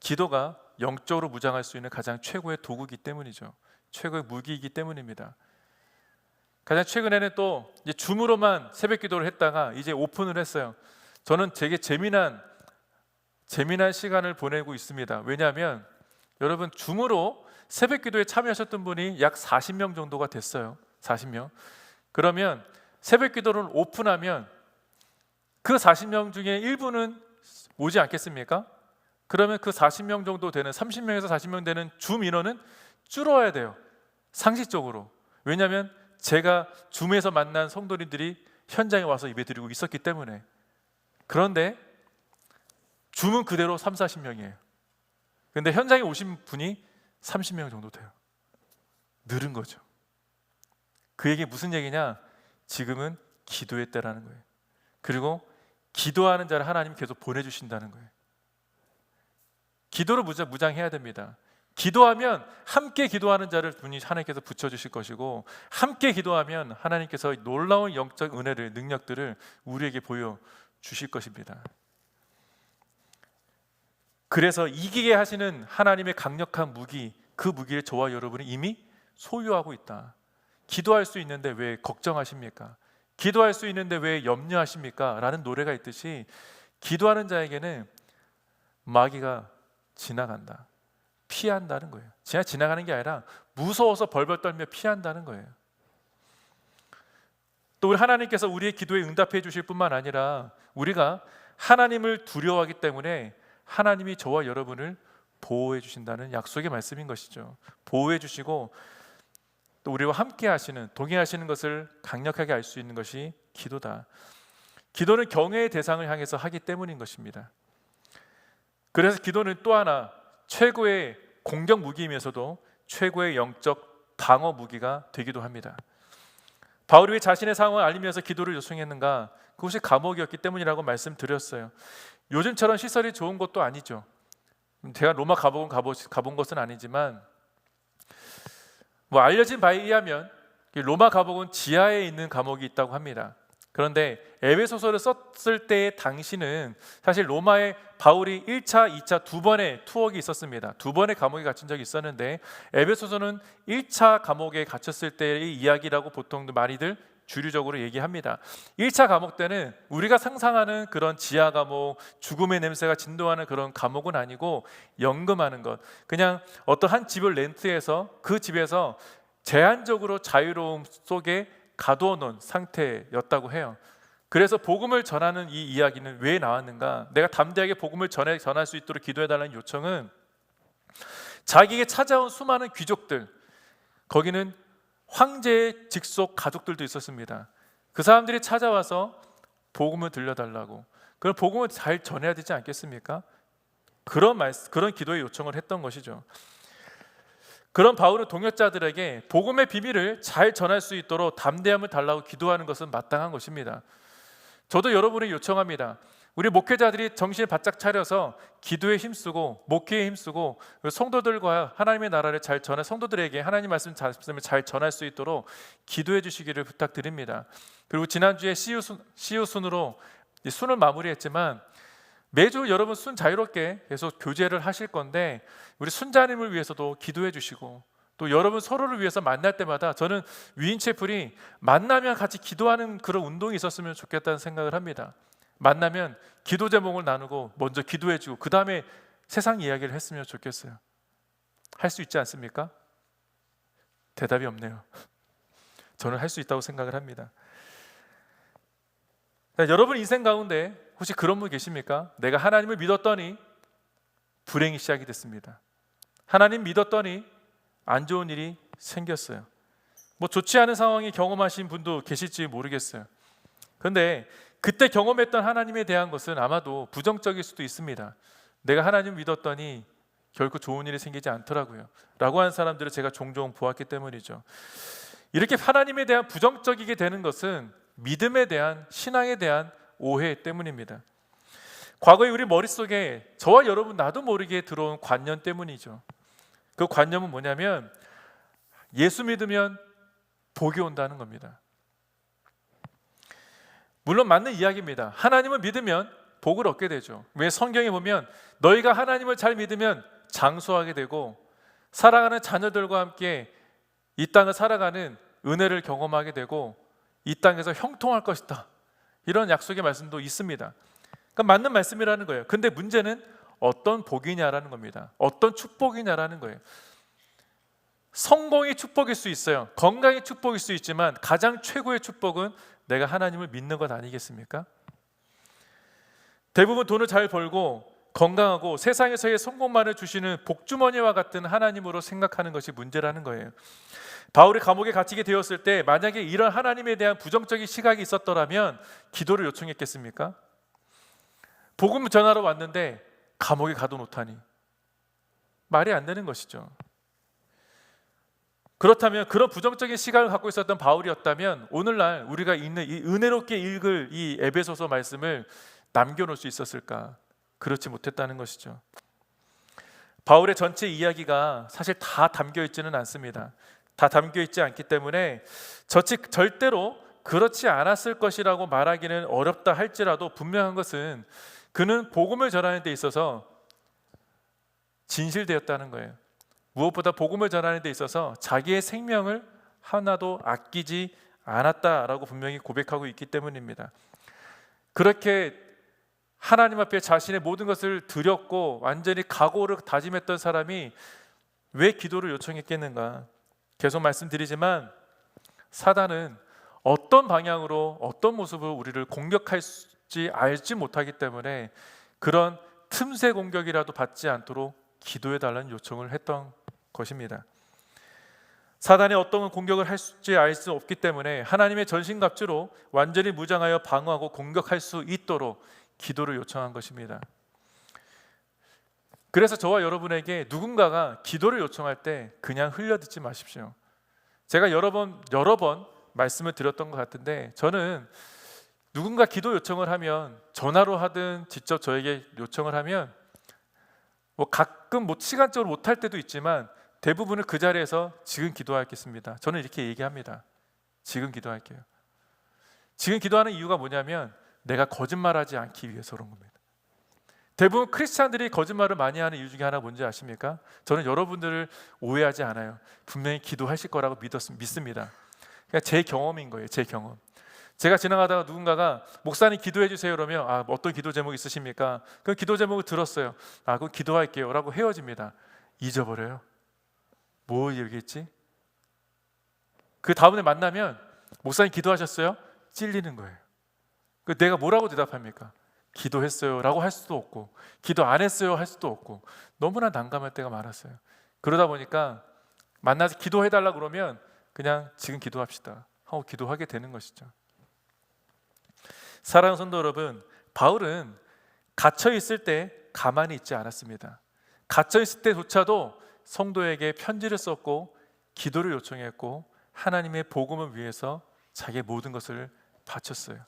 기도가 영적으로 무장할 수 있는 가장 최고의 도구이기 때문이죠. 최고의 무기이기 때문입니다. 가장 최근에는 또 이제 줌으로만 새벽 기도를 했다가 이제 오픈을 했어요. 저는 되게 재미난 시간을 보내고 있습니다. 왜냐하면 여러분, 줌으로 새벽 기도에 참여하셨던 분이 약 40명 정도가 됐어요. 40명. 그러면 새벽 기도를 오픈하면 그 40명 중에 일부는 오지 않겠습니까? 그러면 그 40명 정도 되는, 30명에서 40명 되는 줌 인원은 줄어야 돼요. 상식적으로. 왜냐하면 제가 줌에서 만난 성도님들이 현장에 와서 예배드리고 있었기 때문에. 그런데 줌은 그대로 3, 40명이에요. 그런데 현장에 오신 분이 30명 정도 돼요. 늘은 거죠. 그 얘기 무슨 얘기냐? 지금은 기도의 때라는 거예요. 그리고 기도하는 자를 하나님 계속 보내주신다는 거예요. 기도로 무장해야 됩니다. 기도하면 함께 기도하는 자를 분이 하나님께서 붙여주실 것이고, 함께 기도하면 하나님께서 놀라운 영적 은혜를, 능력들을 우리에게 보여주실 것입니다. 그래서 이기게 하시는 하나님의 강력한 무기, 그 무기를 저와 여러분이 이미 소유하고 있다. 기도할 수 있는데 왜 걱정하십니까? 기도할 수 있는데 왜 염려하십니까? 라는 노래가 있듯이 기도하는 자에게는 마귀가 지나간다, 피한다는 거예요. 그냥 지나가는 게 아니라 무서워서 벌벌 떨며 피한다는 거예요. 또 우리 하나님께서 우리의 기도에 응답해 주실 뿐만 아니라 우리가 하나님을 두려워하기 때문에 하나님이 저와 여러분을 보호해 주신다는 약속의 말씀인 것이죠. 보호해 주시고 또 우리와 함께 하시는, 동행하시는 것을 강력하게 알 수 있는 것이 기도다. 기도는 경외의 대상을 향해서 하기 때문인 것입니다. 그래서 기도는 또 하나 최고의 공격 무기이면서도 최고의 영적 방어 무기가 되기도 합니다. 바울이 왜 자신의 상황을 알리면서 기도를 요청했는가? 그것이 감옥이었기 때문이라고 말씀드렸어요. 요즘처럼 시설이 좋은 것도 아니죠. 제가 로마 가본 것은 아니지만 알려진 바에 의하면 로마 감옥은 지하에 있는 감옥이 있다고 합니다. 그런데 에베소서를 썼을 때의 당시는 사실 로마에 바울이 1차, 2차 두 번의 투옥이 있었습니다. 두 번의 감옥에 갇힌 적이 있었는데 에베소서는 1차 감옥에 갇혔을 때의 이야기라고 보통 많이들 주류적으로 얘기합니다. 1차 감옥 때는 우리가 상상하는 그런 지하 감옥, 죽음의 냄새가 진동하는 그런 감옥은 아니고 연금하는 것, 그냥 어떤 한 집을 렌트해서 그 집에서 제한적으로 자유로움 속에 가두어 놓은 상태였다고 해요. 그래서 복음을 전하는 이 이야기는 왜 나왔는가? 내가 담대하게 복음을 전할 수 있도록 기도해달라는 요청은 자기에게 찾아온 수많은 귀족들, 거기는 황제의 직속 가족들도 있었습니다. 그 사람들이 찾아와서 복음을 들려달라고, 그럼 복음을 잘 전해야 되지 않겠습니까? 그런 기도의 요청을 했던 것이죠. 그런 바울은 동역자들에게 복음의 비밀을 잘 전할 수 있도록 담대함을 달라고 기도하는 것은 마땅한 것입니다. 저도 여러분을 요청합니다. 우리 목회자들이 정신을 바짝 차려서 기도에 힘쓰고 목회에 힘쓰고 성도들과 하나님의 나라를 잘 전해, 성도들에게 하나님 말씀을 잘 전할 수 있도록 기도해 주시기를 부탁드립니다. 그리고 지난주에 CU순으로 순을 마무리했지만 매주 여러분 순 자유롭게 계속 교제를 하실 건데 우리 순자님을 위해서도 기도해 주시고, 또 여러분 서로를 위해서 만날 때마다 저는 위인체플이 만나면 같이 기도하는 그런 운동이 있었으면 좋겠다는 생각을 합니다. 만나면 기도 제목을 나누고 먼저 기도해 주고 그 다음에 세상 이야기를 했으면 좋겠어요. 할 수 있지 않습니까? 대답이 없네요. 저는 할 수 있다고 생각을 합니다. 여러분 인생 가운데 혹시 그런 분 계십니까? 내가 하나님을 믿었더니 불행이 시작이 됐습니다. 하나님 믿었더니 안 좋은 일이 생겼어요. 좋지 않은 상황이 경험하신 분도 계실지 모르겠어요. 그런데 그때 경험했던 하나님에 대한 것은 아마도 부정적일 수도 있습니다. 내가 하나님 믿었더니 결코 좋은 일이 생기지 않더라고요 라고 하는 사람들을 제가 종종 보았기 때문이죠. 이렇게 하나님에 대한 부정적이게 되는 것은 믿음에 대한, 신앙에 대한 오해 때문입니다. 과거에 우리 머릿속에 저와 여러분 나도 모르게 들어온 관념 때문이죠. 그 관념은 뭐냐면 예수 믿으면 복이 온다는 겁니다. 물론 맞는 이야기입니다. 하나님을 믿으면 복을 얻게 되죠. 왜 성경에 보면 너희가 하나님을 잘 믿으면 장수하게 되고 사랑하는 자녀들과 함께 이 땅을 살아가는 은혜를 경험하게 되고 이 땅에서 형통할 것이다, 이런 약속의 말씀도 있습니다. 그러니까 맞는 말씀이라는 거예요. 근데 문제는 어떤 복이냐라는 겁니다. 어떤 축복이냐라는 거예요. 성공이 축복일 수 있어요. 건강이 축복일 수 있지만 가장 최고의 축복은 내가 하나님을 믿는 것 아니겠습니까? 대부분 돈을 잘 벌고 건강하고 세상에서의 성공만을 주시는 복주머니와 같은 하나님으로 생각하는 것이 문제라는 거예요. 바울이 감옥에 갇히게 되었을 때 만약에 이런 하나님에 대한 부정적인 시각이 있었더라면 기도를 요청했겠습니까? 복음 전하러 왔는데 감옥에 가둬놓다니 말이 안 되는 것이죠. 그렇다면 그런 부정적인 시각을 갖고 있었던 바울이었다면 오늘날 우리가 읽는 이 은혜롭게 읽을 이 에베소서 말씀을 남겨놓을 수 있었을까? 그렇지 못했다는 것이죠. 바울의 전체 이야기가 사실 다 담겨 있지는 않습니다. 다 담겨 있지 않기 때문에 절대로 그렇지 않았을 것이라고 말하기는 어렵다 할지라도 분명한 것은 그는 복음을 전하는 데 있어서 진실되었다는 거예요. 무엇보다 복음을 전하는 데 있어서 자기의 생명을 하나도 아끼지 않았다라고 분명히 고백하고 있기 때문입니다. 그렇게 하나님 앞에 자신의 모든 것을 드렸고 완전히 각오를 다짐했던 사람이 왜 기도를 요청했겠는가? 계속 말씀드리지만 사단은 어떤 방향으로 어떤 모습으로 우리를 공격할지 알지 못하기 때문에 그런 틈새 공격이라도 받지 않도록 기도해달라는 요청을 했던 것입니다. 사단이 어떤 공격을 할지 알 수 없기 때문에 하나님의 전신갑주로 완전히 무장하여 방어하고 공격할 수 있도록 기도를 요청한 것입니다. 그래서 저와 여러분에게 누군가가 기도를 요청할 때 그냥 흘려듣지 마십시오. 제가 여러 번 말씀을 드렸던 것 같은데, 저는 누군가 기도 요청을 하면 전화로 하든 직접 저에게 요청을 하면 가끔 시간적으로 못할 때도 있지만 대부분은 그 자리에서 지금 기도하겠습니다. 저는 이렇게 얘기합니다. 지금 기도할게요. 지금 기도하는 이유가 뭐냐면 내가 거짓말하지 않기 위해서 그런 겁니다. 대부분 크리스찬들이 거짓말을 많이 하는 이유 중에 하나 뭔지 아십니까? 저는 여러분들을 오해하지 않아요. 분명히 기도하실 거라고 믿습니다. 그러니까 제 경험인 거예요. 제 경험. 제가 지나가다가 누군가가 목사님 기도해 주세요 그러면 어떤 기도 제목 있으십니까? 그 기도 제목을 들었어요. 그럼 기도할게요 라고 헤어집니다. 잊어버려요. 뭐 얘기했지? 그 다음에 만나면 목사님 기도하셨어요? 찔리는 거예요. 내가 뭐라고 대답합니까? 기도했어요 라고 할 수도 없고 기도 안 했어요 할 수도 없고 너무나 난감할 때가 많았어요. 그러다 보니까 만나서 기도해달라고 그러면 그냥 지금 기도합시다 하고 기도하게 되는 것이죠. 사랑하는 성도 여러분, 바울은 갇혀 있을 때 가만히 있지 않았습니다. 갇혀 있을 때조차도 성도에게 편지를 썼고 기도를 요청했고 하나님의 복음을 위해서 자기의 모든 것을 바쳤어요.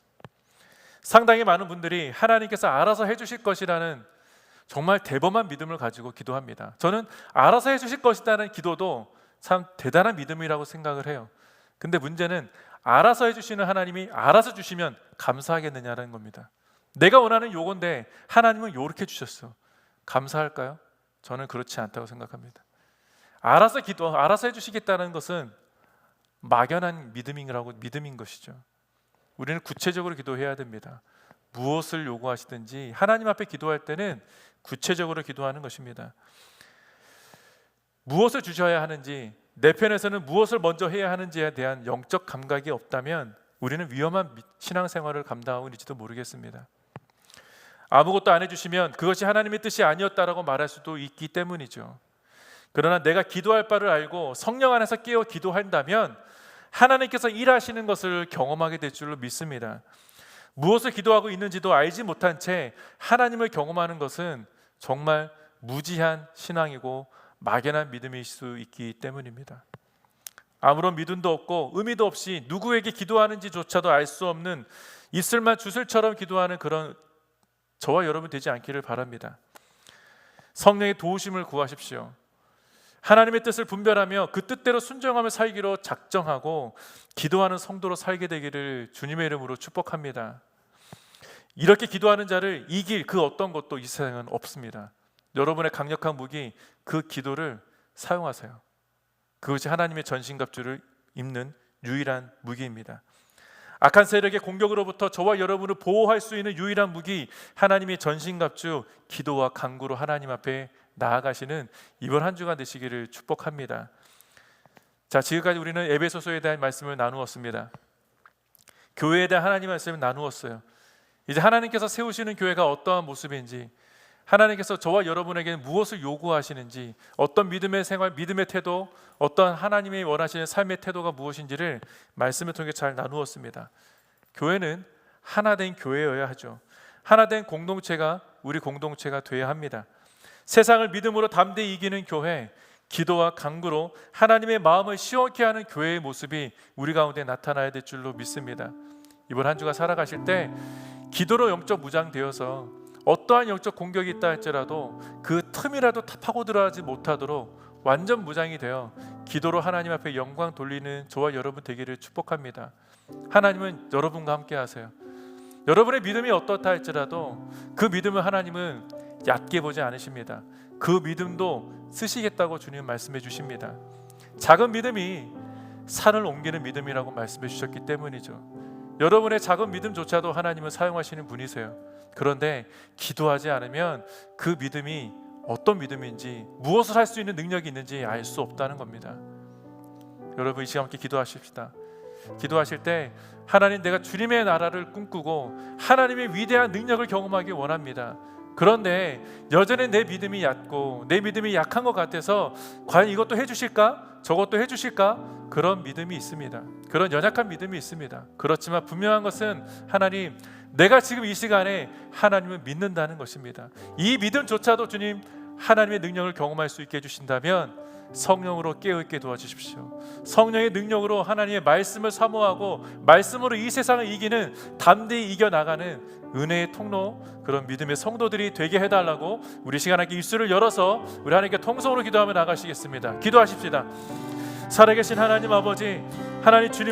상당히 많은 분들이 하나님께서 알아서 해주실 것이라는 정말 대범한 믿음을 가지고 기도합니다. 저는 알아서 해주실 것이라는 기도도 참 대단한 믿음이라고 생각을 해요. 근데 문제는 알아서 해주시는 하나님이 알아서 주시면 감사하겠느냐는 겁니다. 내가 원하는 요건데 하나님은 요렇게 주셨어. 감사할까요? 저는 그렇지 않다고 생각합니다. 알아서 해주시겠다는 것은 막연한 믿음인 것이죠. 우리는 구체적으로 기도해야 됩니다. 무엇을 요구하시든지 하나님 앞에 기도할 때는 구체적으로 기도하는 것입니다. 무엇을 주셔야 하는지, 내 편에서는 무엇을 먼저 해야 하는지에 대한 영적 감각이 없다면 우리는 위험한 신앙생활을 감당하고 있는지도 모르겠습니다. 아무것도 안 해주시면 그것이 하나님의 뜻이 아니었다라고 말할 수도 있기 때문이죠. 그러나 내가 기도할 바를 알고 성령 안에서 깨어 기도한다면 하나님께서 일하시는 것을 경험하게 될 줄로 믿습니다. 무엇을 기도하고 있는지도 알지 못한 채 하나님을 경험하는 것은 정말 무지한 신앙이고 막연한 믿음일 수 있기 때문입니다. 아무런 믿음도 없고 의미도 없이 누구에게 기도하는지조차도 알 수 없는 이슬만 주술처럼 기도하는 그런 저와 여러분 되지 않기를 바랍니다. 성령의 도우심을 구하십시오. 하나님의 뜻을 분별하며 그 뜻대로 순종하며 살기로 작정하고 기도하는 성도로 살게 되기를 주님의 이름으로 축복합니다. 이렇게 기도하는 자를 이길 그 어떤 것도 이 세상은 없습니다. 여러분의 강력한 무기, 그 기도를 사용하세요. 그것이 하나님의 전신갑주를 입는 유일한 무기입니다. 악한 세력의 공격으로부터 저와 여러분을 보호할 수 있는 유일한 무기, 하나님의 전신갑주, 기도와 간구로 하나님 앞에 나아가시는 이번 한 주간 되시기를 축복합니다. 자, 지금까지 우리는 에베소서에 대한 말씀을 나누었습니다. 교회에 대한 하나님의 말씀을 나누었어요. 이제 하나님께서 세우시는 교회가 어떠한 모습인지, 하나님께서 저와 여러분에게 무엇을 요구하시는지, 어떤 믿음의 생활, 믿음의 태도, 어떤 하나님이 원하시는 삶의 태도가 무엇인지를 말씀을 통해 잘 나누었습니다. 교회는 하나된 교회여야 하죠. 하나된 공동체가 우리 공동체가 되어야 합니다. 세상을 믿음으로 담대히 이기는 교회, 기도와 간구로 하나님의 마음을 시원케 하는 교회의 모습이 우리 가운데 나타나야 될 줄로 믿습니다. 이번 한 주가 살아가실 때 기도로 영적 무장되어서 어떠한 영적 공격이 있다 할지라도 그 틈이라도 파고 들어가지 못하도록 완전 무장이 되어 기도로 하나님 앞에 영광 돌리는 저와 여러분 되기를 축복합니다. 하나님은 여러분과 함께 하세요. 여러분의 믿음이 어떻다 할지라도 그 믿음을 하나님은 얕게 보지 않으십니다. 그 믿음도 쓰시겠다고 주님 말씀해 주십니다. 작은 믿음이 산을 옮기는 믿음이라고 말씀해 주셨기 때문이죠. 여러분의 작은 믿음조차도 하나님은 사용하시는 분이세요. 그런데 기도하지 않으면 그 믿음이 어떤 믿음인지, 무엇을 할 수 있는 능력이 있는지 알 수 없다는 겁니다. 여러분, 이 시간 함께 기도하십시다. 기도하실 때 하나님, 내가 주님의 나라를 꿈꾸고 하나님의 위대한 능력을 경험하기 원합니다. 그런데 여전히 내 믿음이 얕고 내 믿음이 약한 것 같아서 과연 이것도 해주실까? 저것도 해주실까? 그런 믿음이 있습니다. 그런 연약한 믿음이 있습니다. 그렇지만 분명한 것은 하나님, 내가 지금 이 시간에 하나님을 믿는다는 것입니다. 이 믿음조차도 주님 하나님의 능력을 경험할 수 있게 해주신다면 성령으로 깨어있게 도와주십시오. 성령의 능력으로 하나님의 말씀을 사모하고 말씀으로 이 세상을 이기는, 담대히 이겨나가는 은혜의 통로, 그런 믿음의 성도들이 되게 해달라고 우리 시간 함께 입술을 열어서 우리 하나님께 통성으로 기도하며 나가시겠습니다. 기도하십시다. 살아계신 하나님 아버지, 하나님 주님